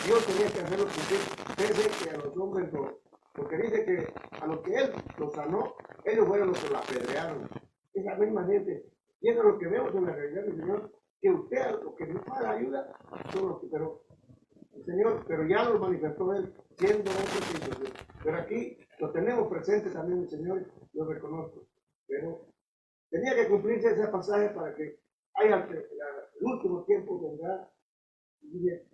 D: Dios tenía que hacerlo cumplir, pese que a los hombres no. Porque dice que a los que Él los sanó, ellos fueron los que lo apedrearon. Esa misma gente. Y eso es lo que vemos en la realidad del Señor, que usted a los que no da ayuda, son los que, pero el Señor, pero ya lo manifestó Él, siendo hombre se hizo Dios. Pero aquí lo tenemos presente también el Señor, lo reconozco. Pero tenía que cumplirse ese pasaje para que haya el último tiempo vendrá. Dice,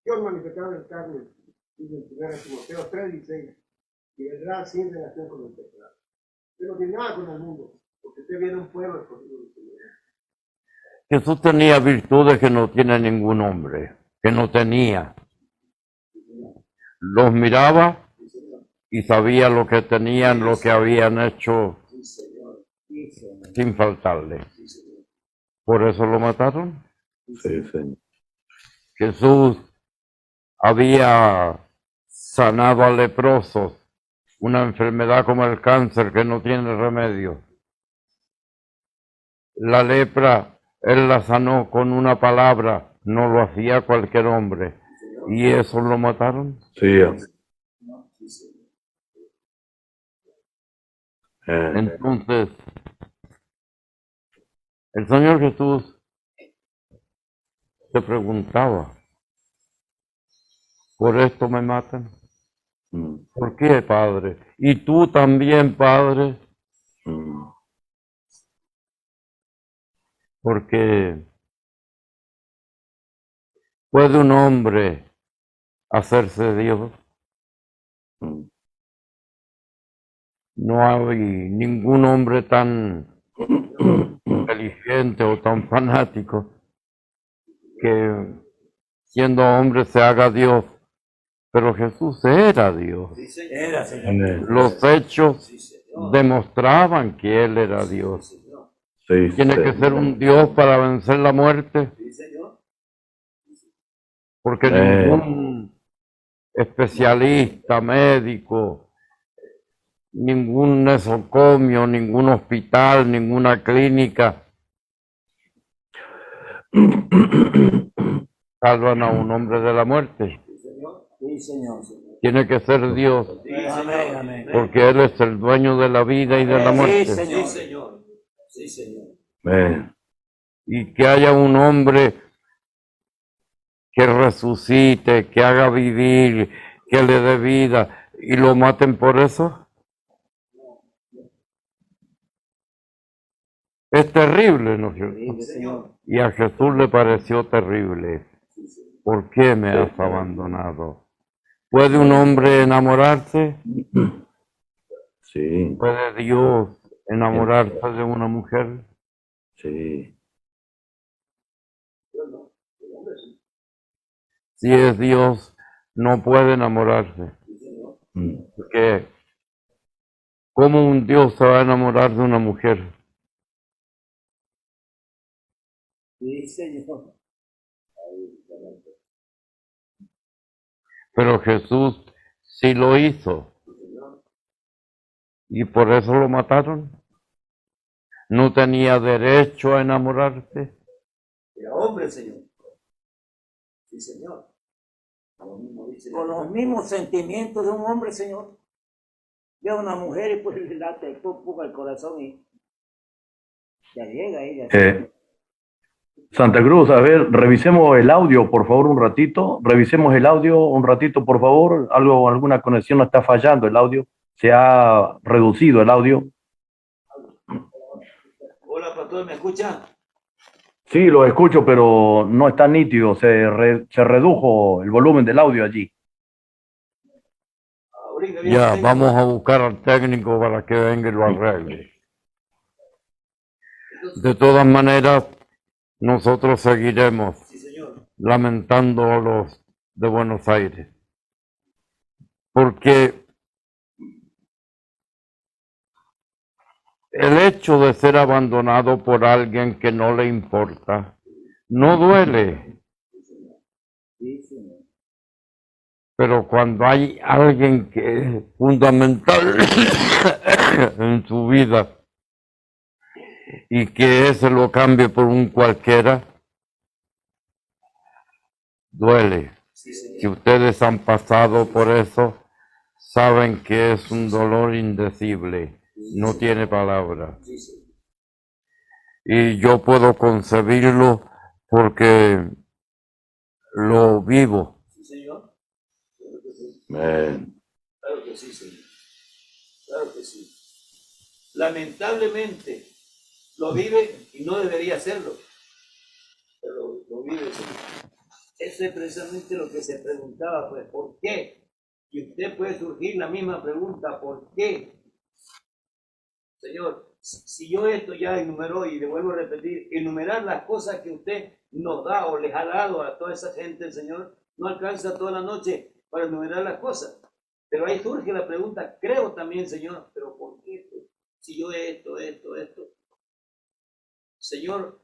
D: Dios manifestado en carne, dice en 1 Timoteo 3:16, y vendrá sin relación con el pecado. Pero sin nada con el mundo, porque usted viene un pueblo escogido del Señor.
A: Jesús tenía virtudes que no tiene ningún hombre, que no tenía. Los miraba y sabía lo que tenían, lo que habían hecho sin faltarle. Por eso lo mataron.
E: Sí, Señor.
A: Jesús había sanado a leprosos, una enfermedad como el cáncer que no tiene remedio. La lepra, Él la sanó con una palabra, no lo hacía cualquier hombre. ¿Y eso lo mataron?
E: Sí, amén.
A: Entonces, el Señor Jesús se preguntaba, ¿por esto me matan? ¿Por qué, Padre? ¿Y tú también, Padre? Porque ¿puede un hombre hacerse Dios?
E: Mm.
A: No hay ningún hombre tan inteligente o tan fanático que siendo hombre se haga Dios, pero Jesús era Dios.
B: Era, Señor.
E: Amén.
A: Los hechos demostraban que Él era Dios.
E: Sí,
A: Tiene que ser un Dios para vencer la muerte, porque ningún especialista, médico, ningún nosocomio, ningún hospital, ninguna clínica salvan a un hombre de la muerte.
B: Sí, Señor.
A: Tiene que ser Dios,
B: Amén, amén.
A: porque Él es el dueño de la vida y de la
B: Sí,
A: muerte.
B: Señor.
C: Sí, Señor. Sí, Señor.
E: Amén.
A: Y que haya un hombre que resucite, que haga vivir, que le dé vida, y lo maten por eso. Es terrible, ¿no es cierto?
B: Sí, Señor.
A: Y a Jesús le pareció terrible. ¿Por qué me has abandonado? ¿Puede un hombre enamorarse?
E: Sí,
A: ¿Puede Dios enamorarse de una mujer?
E: sí.
A: Si es Dios, no puede enamorarse.
E: Mm.
A: Porque ¿cómo un Dios se va a enamorar de una mujer?
B: Sí, Señor.
A: Pero Jesús sí lo hizo. Y por eso lo mataron. No tenía derecho a enamorarse.
C: Era hombre, Señor. Sí, Señor. Lo mismo dice.
B: Con los mismos sentimientos de un hombre, Señor. Ve a una mujer y pues le late poco el corazón y ya llega ella.
E: Santa Cruz, a ver, revisemos el audio, por favor, un ratito. Revisemos el audio un ratito, por favor. Alguna conexión no está fallando, el audio. Se ha reducido el audio.
C: Hola, pastor, ¿me escucha?
E: Sí, lo escucho, pero no está nítido. Se redujo el volumen del audio allí.
C: Ahorita viene
A: Ya,
C: el técnico.
A: vamos a buscar al técnico para que venga y lo arregle. De todas maneras, nosotros seguiremos
C: Sí, Señor.
A: lamentando a los de Buenos Aires. Porque el hecho de ser abandonado por alguien que no le importa, no duele.
B: Sí, Señor.
A: Pero cuando hay alguien que es fundamental en su vida y que ese lo cambie por un cualquiera, duele.
C: Sí, Señor.
A: Si ustedes han pasado por eso, saben que es un dolor indecible, no tiene palabra.
C: Sí, Señor.
A: Y yo puedo concebirlo porque lo vivo.
C: Sí, Señor. Claro que sí.
E: Amén.
C: Claro que sí, Señor. Claro que sí. Lamentablemente lo vive y no debería hacerlo, pero lo vive, Señor. Eso es precisamente lo que se preguntaba, pues, ¿por qué? Y usted puede surgir la misma pregunta, ¿por qué? Señor, si yo esto ya enumeró y le vuelvo a repetir, enumerar las cosas que usted nos da o les ha dado a toda esa gente, el Señor, no alcanza toda la noche para enumerar las cosas. Pero ahí surge la pregunta, creo también, Señor, ¿pero por qué? Si yo esto. Señor,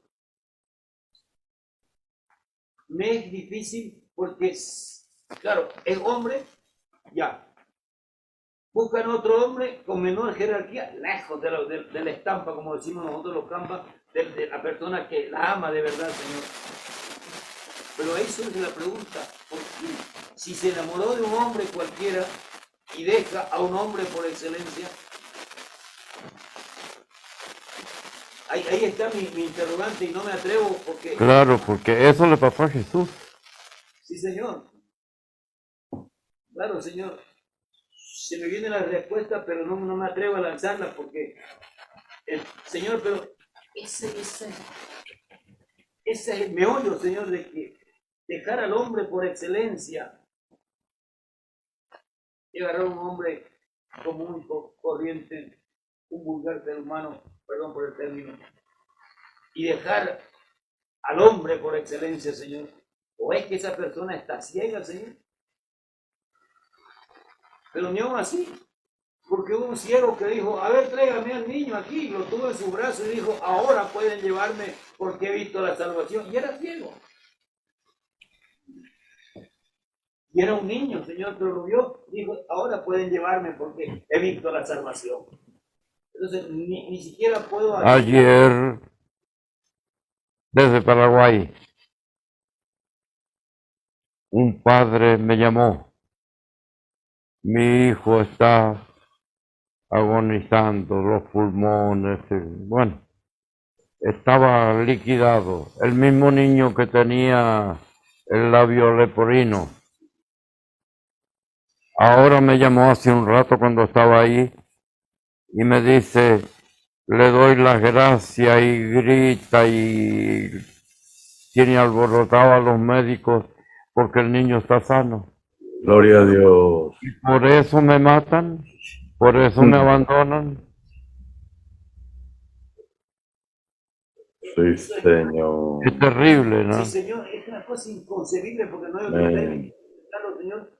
C: me es difícil porque, claro, es hombre, ya. Buscan otro hombre con menor jerarquía, lejos de la estampa, como decimos nosotros los campas, de la persona que la ama de verdad, Señor. Pero ahí surge la pregunta, ¿por qué? Si se enamoró de un hombre cualquiera y deja a un hombre por excelencia, ahí está mi interrogante y no me atrevo porque...
A: Claro, porque eso le pasó a Jesús.
C: Sí, Señor. Claro, Señor. Se me viene la respuesta, pero no me atrevo a lanzarla porque, Señor, pero ese es el meollo, Señor, de que dejar al hombre por excelencia y agarrar a un hombre común y corriente, un vulgar ser humano, perdón por el término, y dejar al hombre por excelencia, Señor? ¿O es que esa persona está ciega, Señor? Pero ni aún así, porque hubo un ciego que dijo, a ver, tráigame al niño aquí, lo tuvo en su brazo y dijo, ahora pueden llevarme porque he visto la salvación. Y era ciego. Y era un niño, Señor, pero lo vio, dijo, ahora pueden llevarme porque he visto la salvación. Entonces, ni siquiera puedo...
A: Ayer, desde Paraguay, un padre me llamó. Mi hijo está agonizando, los pulmones, bueno, estaba liquidado. El mismo niño que tenía el labio leporino. Ahora me llamó hace un rato cuando estaba ahí y me dice, le doy las gracias y grita y tiene alborotado a los médicos porque el niño está sano.
E: Gloria a Dios.
A: Y por eso me matan, por eso me abandonan.
E: Sí, Señor.
A: Es terrible, ¿no?
C: Sí, Señor, es una cosa inconcebible porque no hay otro
E: Amén.
C: término que explicarlo, Señor.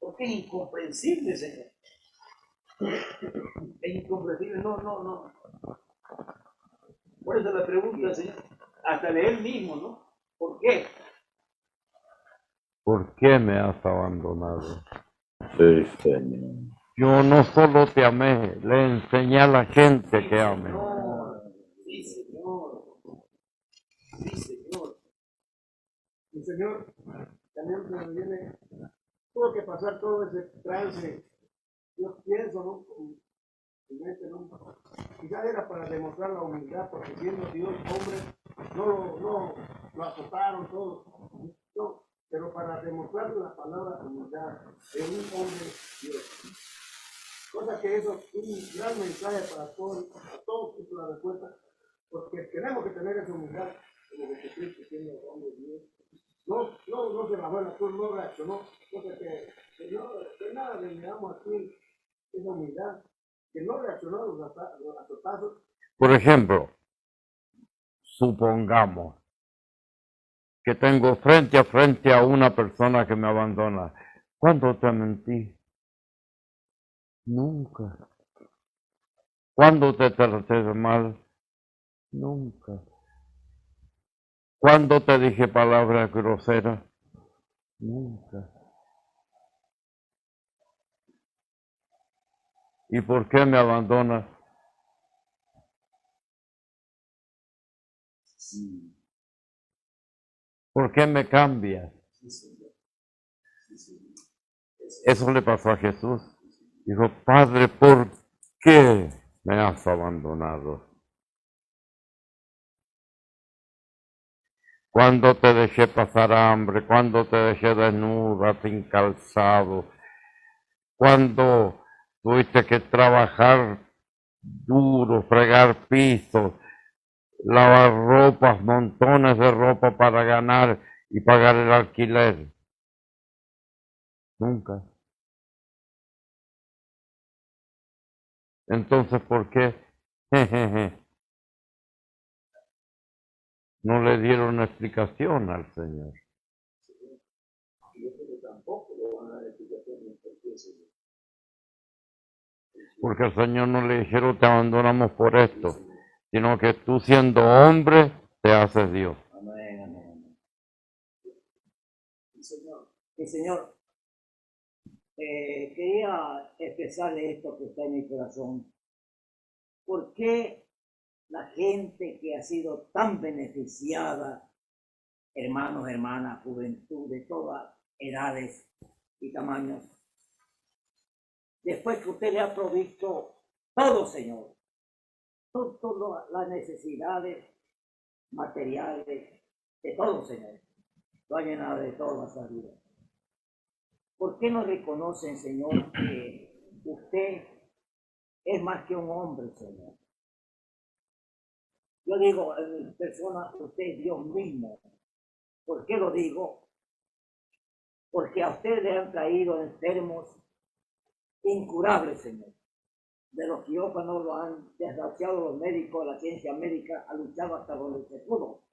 C: Porque es incomprensible, Señor. Es incomprensible, no. Por eso la pregunta, Señor, hasta de él mismo, ¿no? ¿Por qué?
A: ¿Por qué me has abandonado?
E: Sí, Señor.
A: Yo no solo te amé, le enseñé a la gente que ame.
C: Sí, Señor. Sí, Señor.
D: Mi Señor, también se me viene, tuvo que pasar todo ese trance. Yo pienso, ¿no? En mente, ¿no? Quizás era para demostrar la humildad, porque siendo Dios hombre, no lo azotaron todo. No, pero para demostrar la palabra humildad de un hombre Dios. Cosa que eso es un gran mensaje para todos que la respuesta, porque tenemos que tener esa humildad como Jesucristo siendo hombre Dios. No se bajó en la cruz, no reaccionó, cosa que nada le miramos aquí esa humildad, que no reaccionó a los azotazos.
A: Por ejemplo, supongamos que tengo frente a frente a una persona que me abandona. ¿Cuándo te mentí? Nunca. ¿Cuándo te traté mal? Nunca. ¿Cuándo te dije palabras groseras? Nunca. ¿Y por qué me abandonas? ¿Por qué me cambias? Eso le pasó a Jesús. Dijo, Padre, ¿por qué me has abandonado? Cuando te dejé pasar hambre, cuando te dejé desnuda, sin calzado, cuando tuviste que trabajar duro, fregar pisos, lavar ropas, montones de ropa para ganar y pagar el alquiler. Nunca. Entonces, ¿por qué? No le dieron explicación al Señor. Porque al Señor no le dijeron te abandonamos por esto, sino que tú siendo hombre te haces Dios.
B: Amén. Mi Señor, quería expresarle esto que está en mi corazón. ¿Por qué la gente que ha sido tan beneficiada, hermanos, hermanas, juventud de todas edades y tamaños, después que usted le ha provisto todo, Señor, todas las necesidades materiales de todo, Señor, lo ha llenado de toda la salud? ¿Por qué no reconocen, Señor, que usted es más que un hombre, Señor? Yo digo, en persona, usted es Dios mismo. ¿Por qué lo digo? Porque a usted le han traído enfermos incurable, Señor. De los quirófanos lo han desgraciado los médicos, la ciencia médica ha luchado hasta donde se pudo.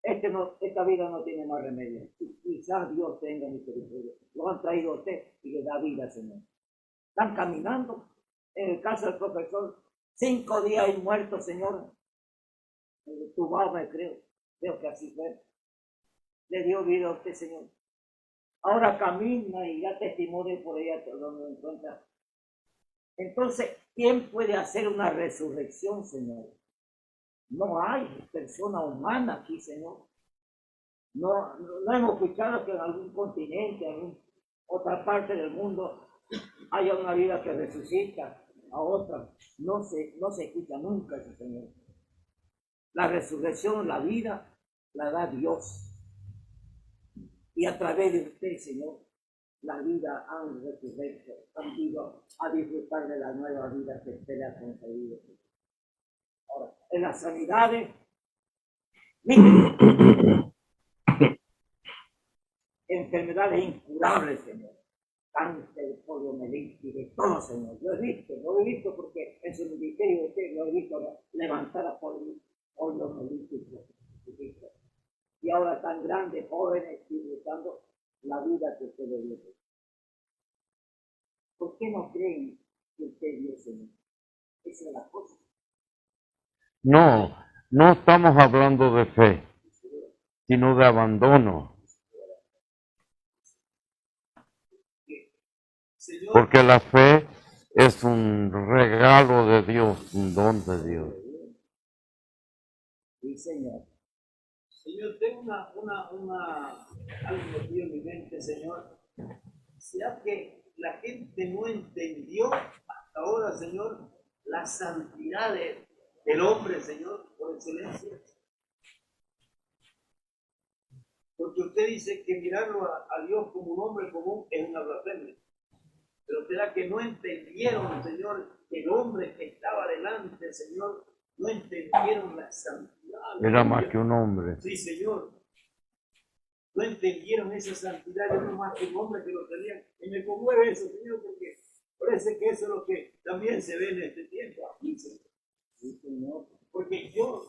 B: Esta vida no tiene más remedio. Quizás Dios tenga misericordia. Lo han traído a usted y le da vida, Señor. Están caminando. En el caso del profesor, 5 días y muerto, Señor. Tu mamá, creo que así fue. Le dio vida a usted, Señor. Ahora camina y da testimonio por ella, donde lo encuentra. Entonces, ¿quién puede hacer una resurrección, Señor? No hay persona humana aquí, Señor. No hemos escuchado que en algún continente, en otra parte del mundo, haya una vida que resucita a otra. No se escucha nunca eso, Señor. La resurrección, la vida, la da Dios. Y a través de usted, Señor, la vida han resucitado, han ido a disfrutar de la nueva vida que usted le ha concedido. Ahora, en las sanidades, enfermedades incurables, Señor. Cáncer, poliomielitis, de todo, Señor. Lo he visto porque en su ministerio usted lo he visto levantar a poliomielitis. Y ahora tan grandes, jóvenes, disfrutando la vida que usted le dio. ¿Por qué no creen que usted dio, Señor? Esa es la cosa.
A: No estamos hablando de fe, sino de abandono.
C: Señor,
A: Porque la fe es un regalo de Dios, un don de Dios.
B: Sí, Señor.
C: Señor, tengo algo metido en mi mente, Señor. ¿Será que la gente no entendió hasta ahora, Señor, la santidad del hombre, Señor, por excelencia? Porque usted dice que mirarlo a Dios como un hombre común es una blasfemia. Pero será que no entendieron, Señor, que el hombre que estaba delante, Señor, no entendieron la santidad.
A: Era más que un hombre.
C: Sí, Señor. No entendieron esa santidad, era no más que un hombre que lo tenían. Y me conmueve eso, Señor, porque parece que eso es lo que también se ve en este tiempo. Aquí, Señor. Sí, Señor. Porque yo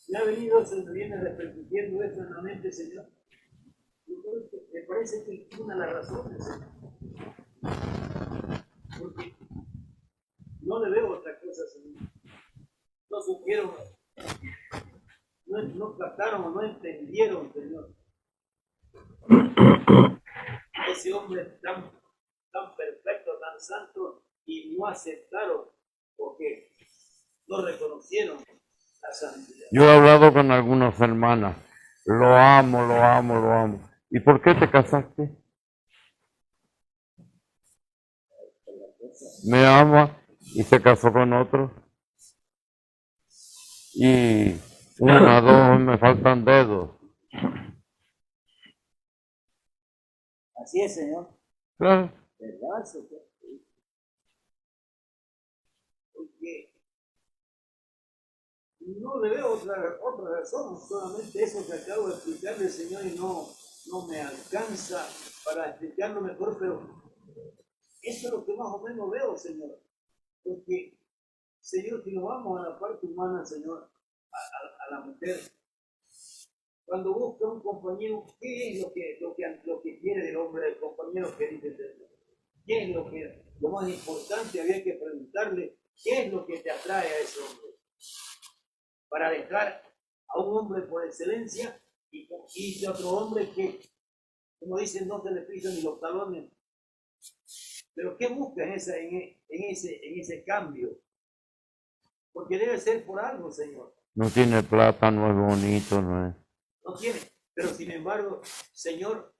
C: me ha venido, se me viene repercutiendo esto en la mente, Señor. Me parece que es una de las razones, Señor. Porque no le veo otra cosa, Señor. No supieron, no trataron o no entendieron, Señor. Ese hombre tan perfecto, tan santo, y no aceptaron porque no reconocieron la santidad.
A: Yo he hablado con algunas hermanas. Lo amo. ¿Y por qué te casaste? Me ama y se casó con otro. Y 1, 2, me faltan dedos.
B: Así es, Señor.
A: Claro.
B: ¿Verdad, Señor?
C: Porque no le veo otra razón, solamente eso que acabo de explicarle, Señor, y no me alcanza para explicarlo mejor, pero eso es lo que más o menos veo, Señor. Porque, Señor, si nos vamos a la parte humana, Señor, a la mujer, cuando busca un compañero, ¿qué es lo que quiere del hombre, el compañero que dice Dios? ¿Qué es lo más importante? Había que preguntarle, ¿qué es lo que te atrae a ese hombre? Para dejar a un hombre por excelencia y de otro hombre que, como dicen, no se le pisan ni los talones. Pero ¿qué busca en ese cambio? Porque debe ser por algo, Señor.
A: No tiene plata, no es bonito, no es.
C: No tiene, pero sin embargo, Señor,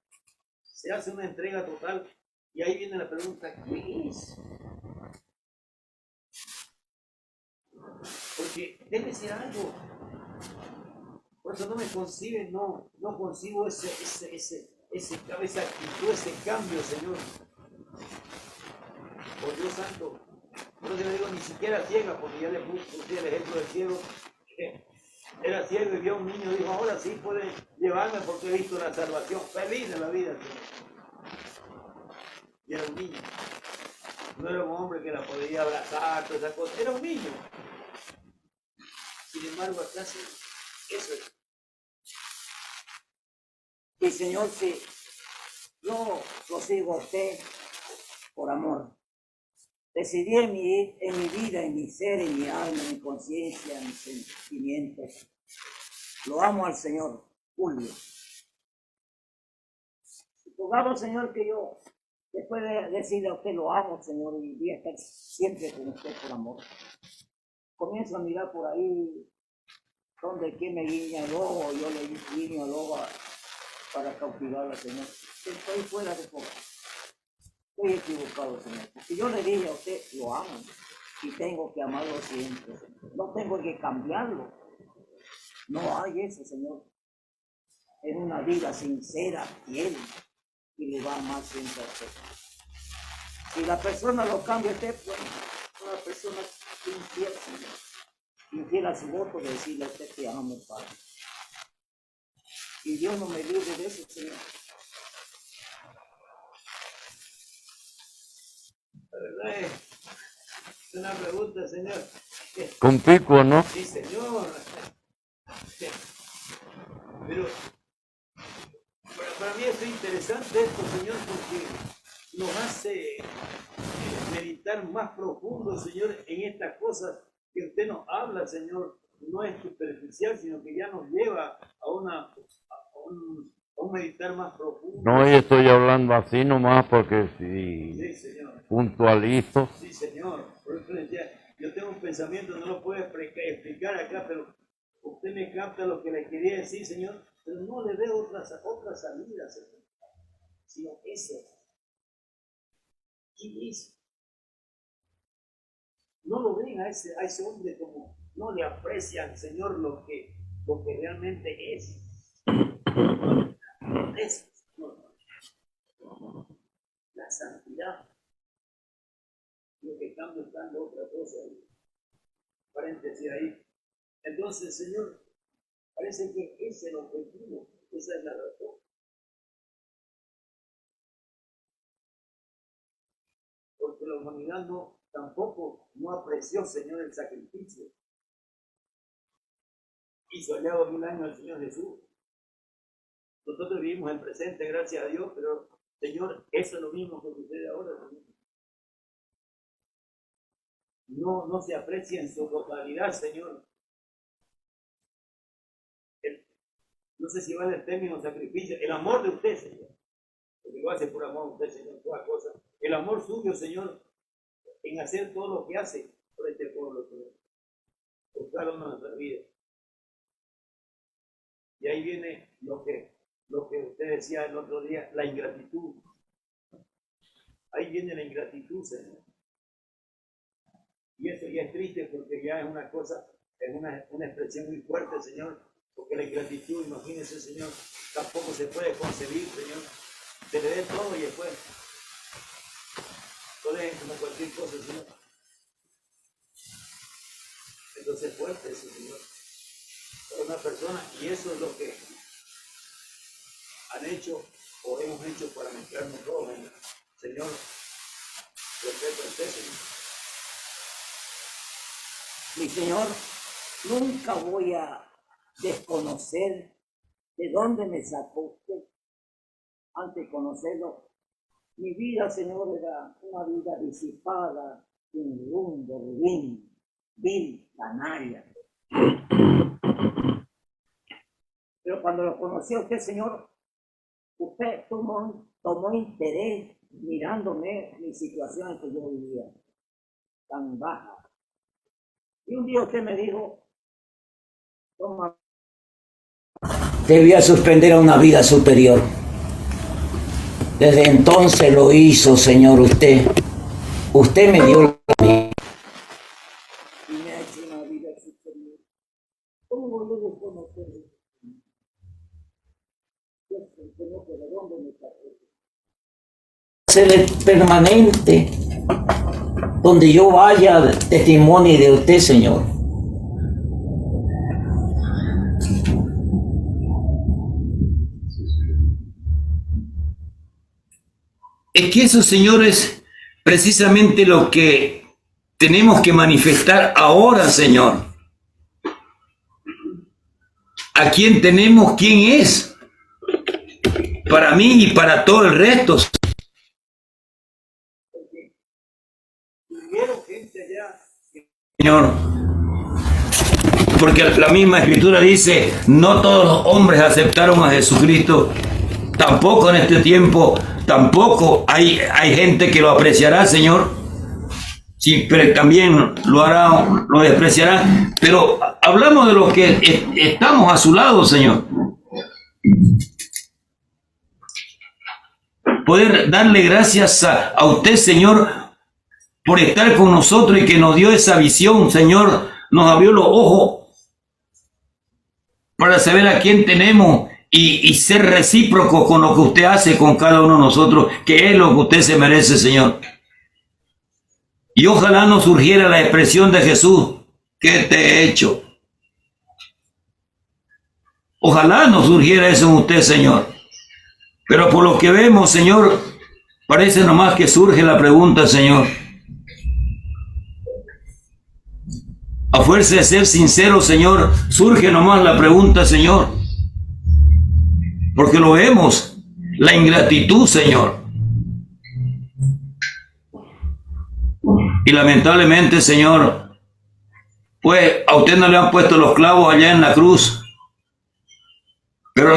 C: se hace una entrega total y ahí viene la pregunta, ¿qué es? Porque debe ser algo. Por eso no me concibe, no concibo esa actitud, ese cambio, Señor. Por Dios santo, no le digo ni siquiera ciega, porque ya le puse el ejemplo del ciego. Era ciego y vio a un niño y dijo, ahora sí puede llevarme porque he visto la salvación. Feliz de la vida, Señor. Y era un niño. No era un hombre que la podía abrazar, todas esas cosas. Era un niño. Sin embargo, acá sí, eso es.
B: Y Señor, si yo lo sigo a usted por amor, decidí en mi vida, en mi ser, en mi alma, en mi conciencia, en mis sentimientos. Lo amo al Señor, Julio. Supongamos, Señor, que yo, después de decirle a usted lo amo, Señor, y voy a estar siempre con usted por amor. Comienzo a mirar por ahí donde que me guiña el ojo, yo le guiño el ojo para cautivarla, Señor. Estoy fuera de foco. Estoy equivocado, Señor. Porque yo le dije a usted, lo amo y tengo que amarlo siempre. No tengo que cambiarlo. No hay eso, Señor. Es una vida sincera, fiel, y le va a amar siempre a usted. Si la persona lo cambia, usted, pues, una persona infiel, Señor. Infiel a su voto de decirle a usted que amo, Padre. Y Dios no me libre de eso, Señor.
C: La verdad es una pregunta, Señor.
A: Contigo, ¿no?
C: Sí, Señor. Pero para mí es interesante esto, Señor, porque nos hace meditar más profundo, Señor, en estas cosas que usted nos habla, Señor. No es superficial, sino que ya nos lleva a un meditar más profundo.
A: No, yo estoy hablando así nomás porque
C: Sí,
A: si
C: Señor.
A: puntualizo.
C: Sí, Señor. Por eso decía, yo tengo un pensamiento, no lo puedo explicar acá, pero usted me capta lo que le quería decir, Señor, pero no le veo otra salida, Señor, sino eso. ¿Quién es? No lo ven a ese hombre como, no le aprecian, Señor, lo que realmente es. Es, la santidad. Lo que cambia está otra cosa. Paréntesis ahí. Entonces, Señor, parece que ese es el objetivo, esa es la razón. Porque la humanidad tampoco no apreció, Señor, el sacrificio. Hizo allá 2000 años el Señor Jesús. Nosotros vivimos el presente, gracias a Dios, pero, Señor, eso es lo mismo que sucede ahora, Señor. No se aprecia en su totalidad, Señor. No sé si va el término sacrificio, el amor de usted, Señor. Porque lo hace por amor a usted, Señor, todas cosas. El amor suyo, Señor, en hacer todo lo que hace por este pueblo, Señor. Por cada uno de nuestras vidas. Y ahí viene lo que usted decía el otro día, la ingratitud. Ahí viene la ingratitud, Señor. Y eso ya es triste porque ya es una cosa, es una expresión muy fuerte, Señor. Porque la ingratitud, imagínese, Señor, tampoco se puede concebir, Señor. Se le dé todo y después lo dejen como cualquier cosa, Señor. Entonces es fuerte eso, Señor. Para una persona, y eso es lo que han hecho o hemos hecho para mezclarnos todos, Señor. Respeto a usted, Señor.
B: Mi Señor, nunca voy a desconocer de dónde me sacó usted. Antes de conocerlo, mi vida, Señor, era una vida disipada, sin rumbo, vil, canalla. Pero cuando lo conocí a usted, Señor, usted tomó interés mirándome mi situación en que yo vivía, tan baja. Y un día usted me dijo, toma, te voy a suspender a una vida superior. Desde entonces lo hizo, Señor, usted. Usted me dio la vida. Y me ha hecho una vida superior. ¿Cómo voy a desconocerlo? Yo no sé de dónde me sacó. Ser permanente. Donde yo vaya, testimonio de usted, Señor.
C: Es que esos señores precisamente lo que tenemos que manifestar ahora, Señor. ¿A quién tenemos? ¿Quién es? Para mí y para todo el resto. Señor, porque la misma Escritura dice, no todos los hombres aceptaron a Jesucristo, tampoco en este tiempo, tampoco hay gente que lo apreciará, Señor, sí, pero también lo hará, lo despreciará, pero hablamos de los que estamos a su lado, Señor. Poder darle gracias a usted, Señor, por estar con nosotros y que nos dio esa visión, Señor, nos abrió los ojos para saber a quién tenemos y ser recíproco con lo que usted hace con cada uno de nosotros, que es lo que usted se merece, Señor. Y ojalá nos surgiera la expresión de Jesús, ¿qué te he hecho? Ojalá nos surgiera eso en usted, Señor. Pero por lo que vemos, Señor, parece nomás que surge la pregunta, Señor. A fuerza de ser sincero, Señor, surge nomás la pregunta, Señor. Porque lo vemos, la ingratitud, Señor. Y lamentablemente, Señor, pues a usted no le han puesto los clavos allá en la cruz. Pero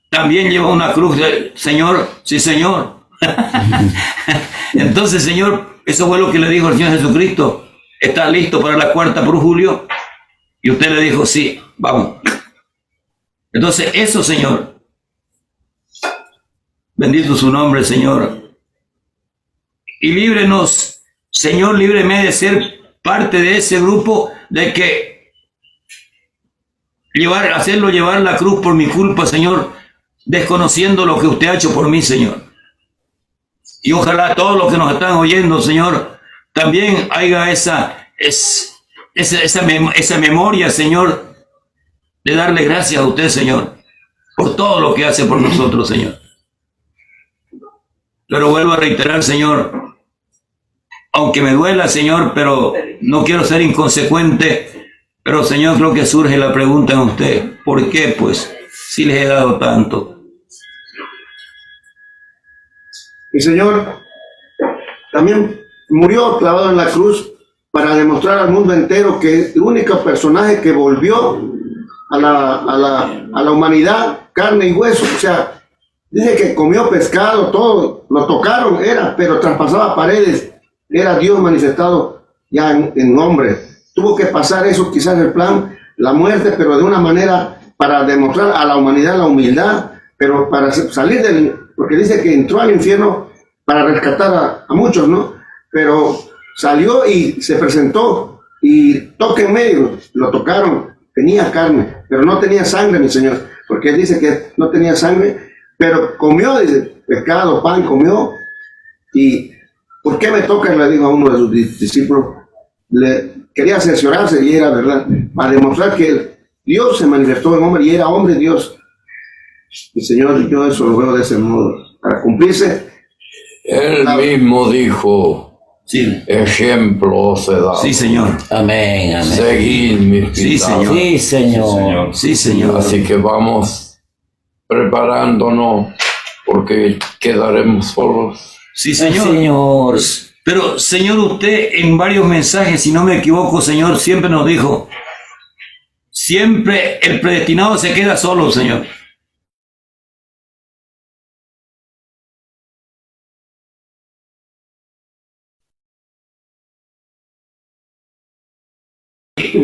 C: también lleva una cruz, Señor, sí, Señor. Entonces, Señor, eso fue lo que le dijo el Señor Jesucristo. ¿Está listo para la cuarta por Julio? Y usted le dijo, sí, vamos. Entonces, eso, Señor. Bendito su nombre, Señor. Y líbrenos, Señor, líbreme de ser parte de ese grupo, de que hacerlo llevar la cruz por mi culpa, Señor, desconociendo lo que usted ha hecho por mí, Señor. Y ojalá todos los que nos están oyendo, Señor, también haya esa memoria, Señor, de darle gracias a usted, Señor, por todo lo que hace por nosotros, Señor. Pero vuelvo a reiterar, Señor, aunque me duela, Señor, pero no quiero ser inconsecuente, pero, Señor, creo que surge la pregunta en usted, ¿por qué, pues, si les he dado tanto?
D: Y, Señor, también murió clavado en la cruz para demostrar al mundo entero que es el único personaje que volvió a la humanidad, carne y hueso. O sea, dice que comió pescado, todo, lo tocaron, pero traspasaba paredes, era Dios manifestado ya en hombre. Tuvo que pasar eso, quizás el plan, la muerte, pero de una manera para demostrar a la humanidad la humildad, pero para salir porque dice que entró al infierno para rescatar a muchos, ¿no? Pero salió y se presentó y tóquenme, lo tocaron, tenía carne, pero no tenía sangre, mi Señor, porque él dice que no tenía sangre, pero comió, dice, pescado, pan, comió. Y ¿por qué me toca? Le dijo a uno de sus discípulos, le quería cerciorarse y era verdad, para demostrar que Dios se manifestó en hombre y era hombre Dios. Mi Señor, yo eso lo veo de ese modo, para cumplirse.
A: Él mismo dijo,
C: Sí,
A: ejemplo se da.
C: sí, Señor.
B: Amén, amén.
A: Seguid mis
C: Sí,
A: pisadas.
C: Señor.
B: Sí, Señor.
C: Sí, Señor.
A: Así que vamos preparándonos porque quedaremos solos.
C: Sí,
B: Sí,
C: Señor.
B: Señor.
C: Pero, Señor, usted en varios mensajes, si no me equivoco, Señor, siempre nos dijo, siempre el predestinado se queda solo, Señor.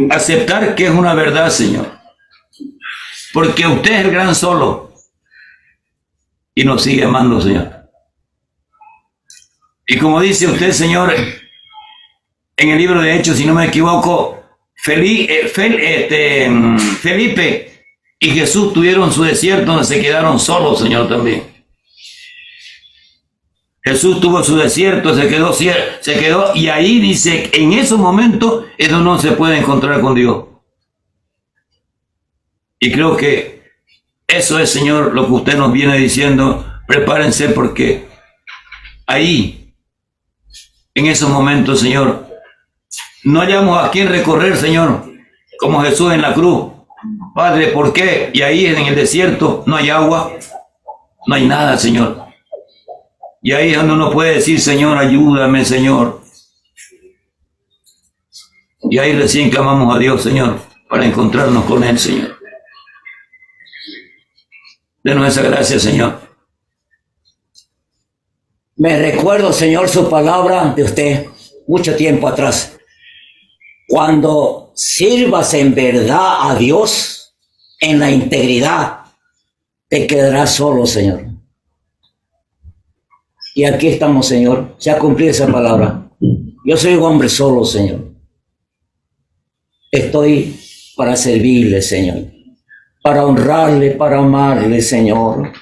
C: Aceptar que es una verdad, Señor. Porque usted es el gran solo y nos sigue amando, Señor. Y como dice usted, Señor, en el libro de Hechos, si no me equivoco, Felipe y Jesús tuvieron su desierto donde se quedaron solos, Señor, también. Jesús tuvo su desierto, se quedó, y ahí dice, en esos momentos es donde no se puede encontrar con Dios. Y creo que eso es, Señor, lo que usted nos viene diciendo, prepárense porque ahí en esos momentos, Señor. No hallamos a quién recorrer, Señor, como Jesús en la cruz. Padre, ¿por qué? Y ahí en el desierto no hay agua, no hay nada, Señor. Y ahí es donde uno puede decir, Señor, ayúdame, Señor. Y ahí recién clamamos a Dios, Señor, para encontrarnos con Él, Señor. Denos esa gracia, Señor.
B: Me recuerdo, Señor, su palabra de usted mucho tiempo atrás. Cuando sirvas en verdad a Dios, en la integridad, te quedarás solo, Señor. Y aquí estamos, Señor. Se ha cumplido esa palabra. Yo soy un hombre solo, Señor. Estoy para servirle, Señor. Para honrarle, para amarle, Señor.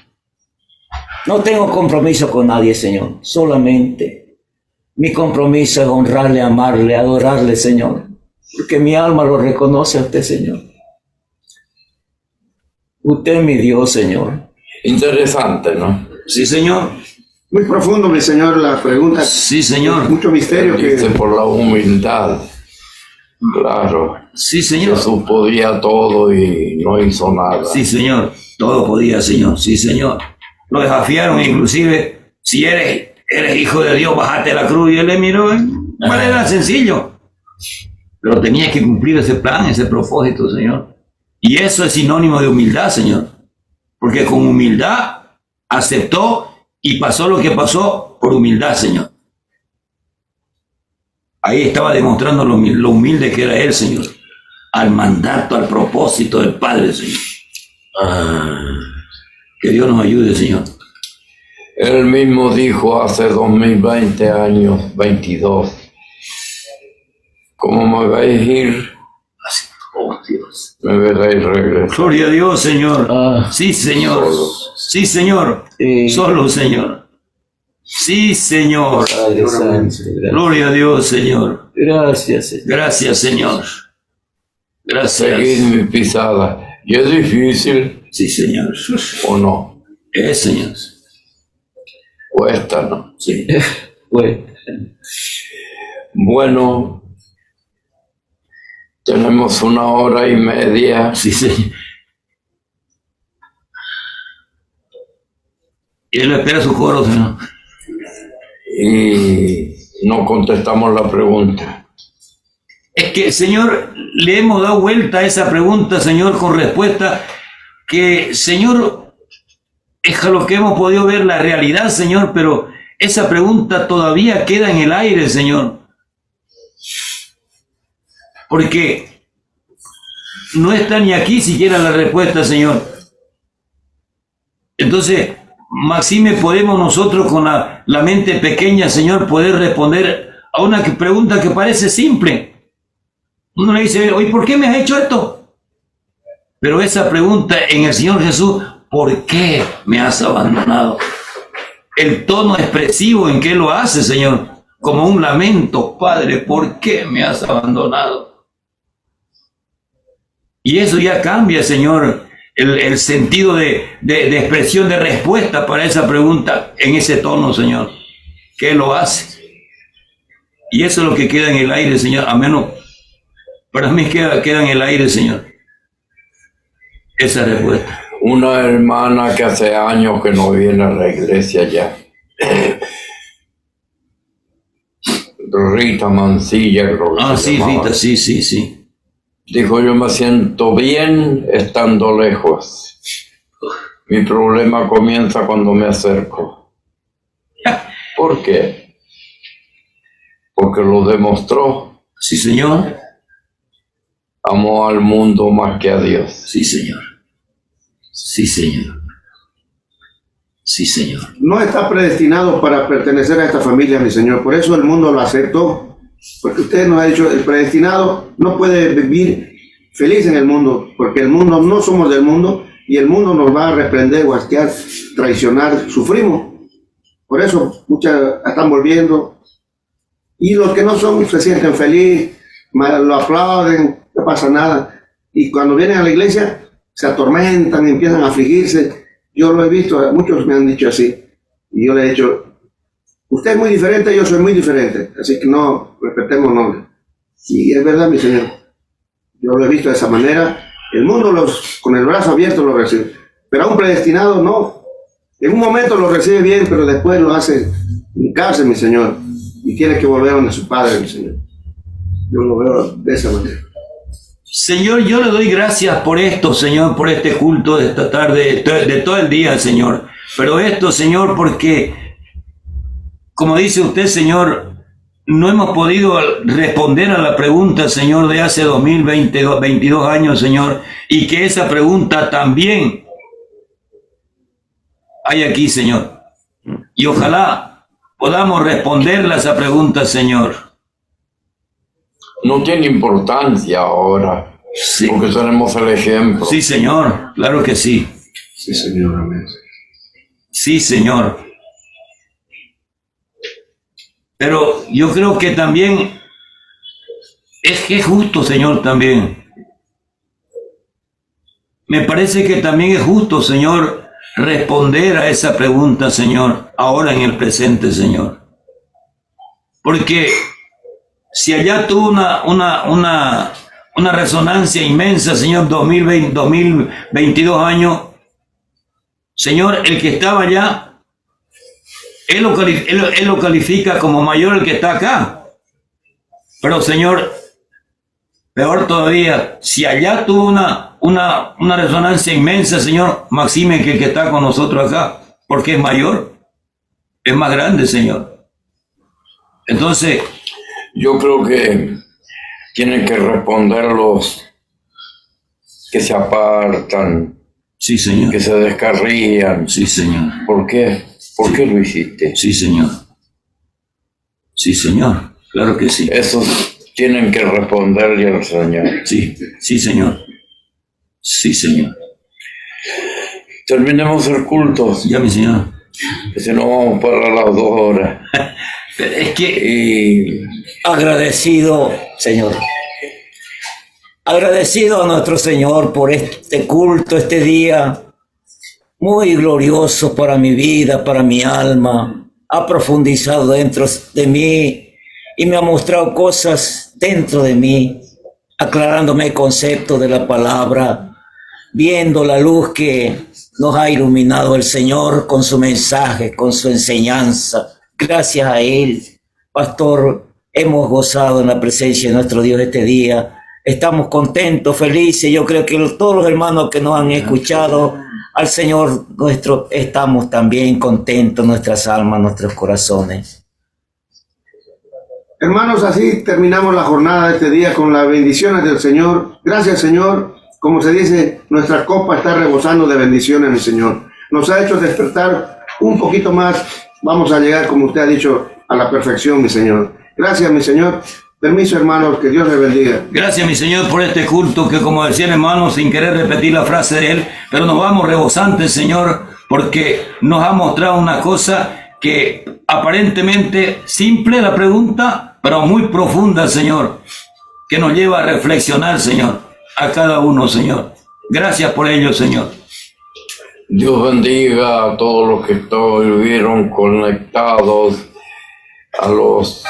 B: No tengo compromiso con nadie, Señor. Solamente mi compromiso es honrarle, amarle, adorarle, Señor. Porque mi alma lo reconoce a usted, Señor. Usted es mi Dios, Señor.
A: Interesante, ¿no?
C: Sí, Señor.
D: Muy profundo, mi Señor, la pregunta.
C: Sí, Señor.
D: Mucho misterio
A: Dice
D: que...
A: por la humildad. Claro.
C: Sí, Señor.
A: Jesús podía todo y no hizo nada.
C: Sí, Señor. Todo podía, Señor. Sí, Señor. Lo desafiaron, inclusive, si eres hijo de Dios, bájate a la cruz. Y él le miró, era sencillo. Pero tenía que cumplir ese plan, ese propósito, Señor. Y eso es sinónimo de humildad, Señor. Porque con humildad aceptó y pasó lo que pasó por humildad, Señor. Ahí estaba demostrando lo humilde que era Él, Señor. Al mandato, al propósito del Padre, Señor. Que Dios nos ayude, Señor.
A: Él mismo dijo hace 2020 años, 22, ¿cómo me vais a ir?
C: Oh, Dios.
A: Me veréis regresar.
C: Gloria a Dios, Señor. Sí, Señor.
A: Solo.
C: Sí, Señor. Solo, Señor. Sí, Señor.
B: Padre Santo,
C: Gloria a Dios, Señor.
B: gracias, Señor.
C: Gracias, Señor.
A: Seguid
C: Gracias.
A: mi pisada. Y es difícil,
C: Sí, Señor.
A: ¿o no?
C: Señor.
A: Cuesta, ¿no?
C: Sí.
B: Bueno,
A: Bueno, tenemos 1 hora y media.
C: Sí, Señor. Y Él espera su coro, Señor.
A: Y no contestamos la pregunta.
C: Es que, Señor, le hemos dado vuelta a esa pregunta, Señor, con respuesta que, Señor, es a lo que hemos podido ver la realidad, Señor, pero esa pregunta todavía queda en el aire, Señor. Porque no está ni aquí siquiera la respuesta, Señor. Entonces, Maxime, podemos nosotros con la mente pequeña, Señor, poder responder a una pregunta que parece simple. Uno le dice, oye, ¿por qué me has hecho esto? Pero esa pregunta en el Señor Jesús, ¿por qué me has abandonado? El tono expresivo en que lo hace, Señor, como un lamento, Padre, ¿por qué me has abandonado? Y eso ya cambia, Señor, el sentido de expresión, de respuesta para esa pregunta en ese tono, Señor, que lo hace. Y eso es lo que queda en el aire, Señor, a menos, para mí queda en el aire, Señor, esa respuesta.
A: Una hermana que hace años que no viene a la iglesia ya. Rita Mancilla, creo que se
C: Sí,
A: llamaba.
C: Rita, sí.
A: Dijo, yo me siento bien estando lejos. Mi problema comienza cuando me acerco. ¿Por qué? Porque lo demostró.
C: Sí, Señor.
A: Amó al mundo más que a Dios.
C: Sí, Señor. Sí, Señor. Sí, Señor.
D: No está predestinado para pertenecer a esta familia, mi Señor. Por eso el mundo lo aceptó. Porque usted nos ha dicho, el predestinado no puede vivir feliz en el mundo. Porque el mundo, no somos del mundo. Y el mundo nos va a reprender, guasquear, traicionar. Sufrimos. Por eso muchas están volviendo. Y los que no son se sienten felices, lo aplauden, no pasa nada. Y cuando vienen a la iglesia, se atormentan, empiezan a afligirse. Yo lo he visto, muchos me han dicho así. Y yo le he dicho, Usted es muy diferente, yo soy muy diferente, así que no respetémonos. Y es verdad, mi Señor, yo lo he visto de esa manera. El mundo con el brazo abierto lo recibe, pero a un predestinado no. En un momento lo recibe bien, pero después lo hace en cárcel, mi Señor, y tiene que volver donde su Padre, mi Señor. Yo lo veo de esa manera.
C: Señor, yo le doy gracias por esto, Señor, por este culto de esta tarde, de todo el día, Señor. Pero esto, Señor, porque, como dice usted, Señor, no hemos podido responder a la pregunta, Señor, de hace 22 años, Señor, y que esa pregunta también hay aquí, Señor. Y ojalá podamos responderle a esa pregunta, Señor.
A: No tiene importancia ahora,
C: Sí.
A: porque tenemos el ejemplo.
C: Sí, Señor, claro que sí.
D: Sí, Señor, amén.
C: Sí, Señor. Pero yo creo que también es justo, Señor, también. Me parece que también es justo, Señor, responder a esa pregunta, Señor, ahora en el presente, Señor. Porque si allá tuvo una resonancia inmensa, Señor, 2022 años, Señor, el que estaba allá, Él lo califica como mayor el que está acá. Pero, Señor, peor todavía, si allá tuvo una resonancia inmensa, Señor, maxime que el que está con nosotros acá, porque es mayor, es más grande, Señor. Entonces,
A: Yo creo que tienen que responder los que se apartan,
C: sí, Señor.
A: que se descarrían.
C: Sí, Señor.
A: ¿Por qué? ¿Por qué lo hiciste?
C: Sí, Señor. Sí, Señor. Claro que sí.
A: Esos tienen que responderle al Señor.
C: Sí, sí, Señor. Sí, Señor.
A: Terminemos el culto,
C: Ya, mi Señor.
A: que si no vamos para las 2 horas.
C: Es que
A: Y
B: Agradecido, Señor. Agradecido a nuestro Señor por este culto, este día muy glorioso para mi vida, para mi alma. Ha profundizado dentro de mí y me ha mostrado cosas dentro de mí, aclarándome el concepto de la palabra, viendo la luz que nos ha iluminado el Señor con su mensaje, con su enseñanza. Gracias a Él, Pastor, hemos gozado en la presencia de nuestro Dios este día. Estamos contentos, felices. Yo creo que todos los hermanos que nos han escuchado al Señor nuestro, estamos también contentos, nuestras almas, nuestros corazones.
D: Hermanos, así terminamos la jornada de este día con las bendiciones del Señor. Gracias, Señor. Como se dice, nuestra copa está rebosando de bendiciones, mi Señor. Nos ha hecho despertar un poquito más. Vamos a llegar, como usted ha dicho, a la perfección, mi Señor. Gracias, mi Señor. Permiso, hermanos, que Dios les bendiga.
C: gracias, mi Señor, por este culto que, como decía el hermano, sin querer repetir la frase de él, pero nos vamos rebosantes, Señor, porque nos ha mostrado una cosa que aparentemente simple la pregunta, pero muy profunda, Señor, que nos lleva a reflexionar, Señor, a cada uno, Señor. Gracias por ello, Señor.
A: Dios bendiga a todos los que estuvieron conectados, a los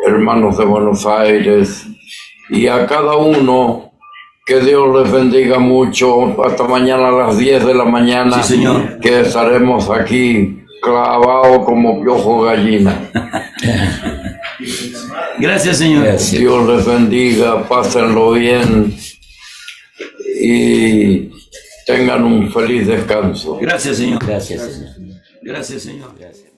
A: hermanos de Buenos Aires y a cada uno. Que Dios les bendiga mucho. Hasta mañana a las 10 de la mañana.
C: Sí, Señor.
A: Que estaremos aquí clavados como piojo gallina.
C: Gracias, Señor.
B: Gracias.
A: Dios les bendiga, pásenlo bien y tengan un feliz descanso.
C: Gracias, Señor.
B: Gracias, Señor.
C: Gracias, Señor.
B: Gracias.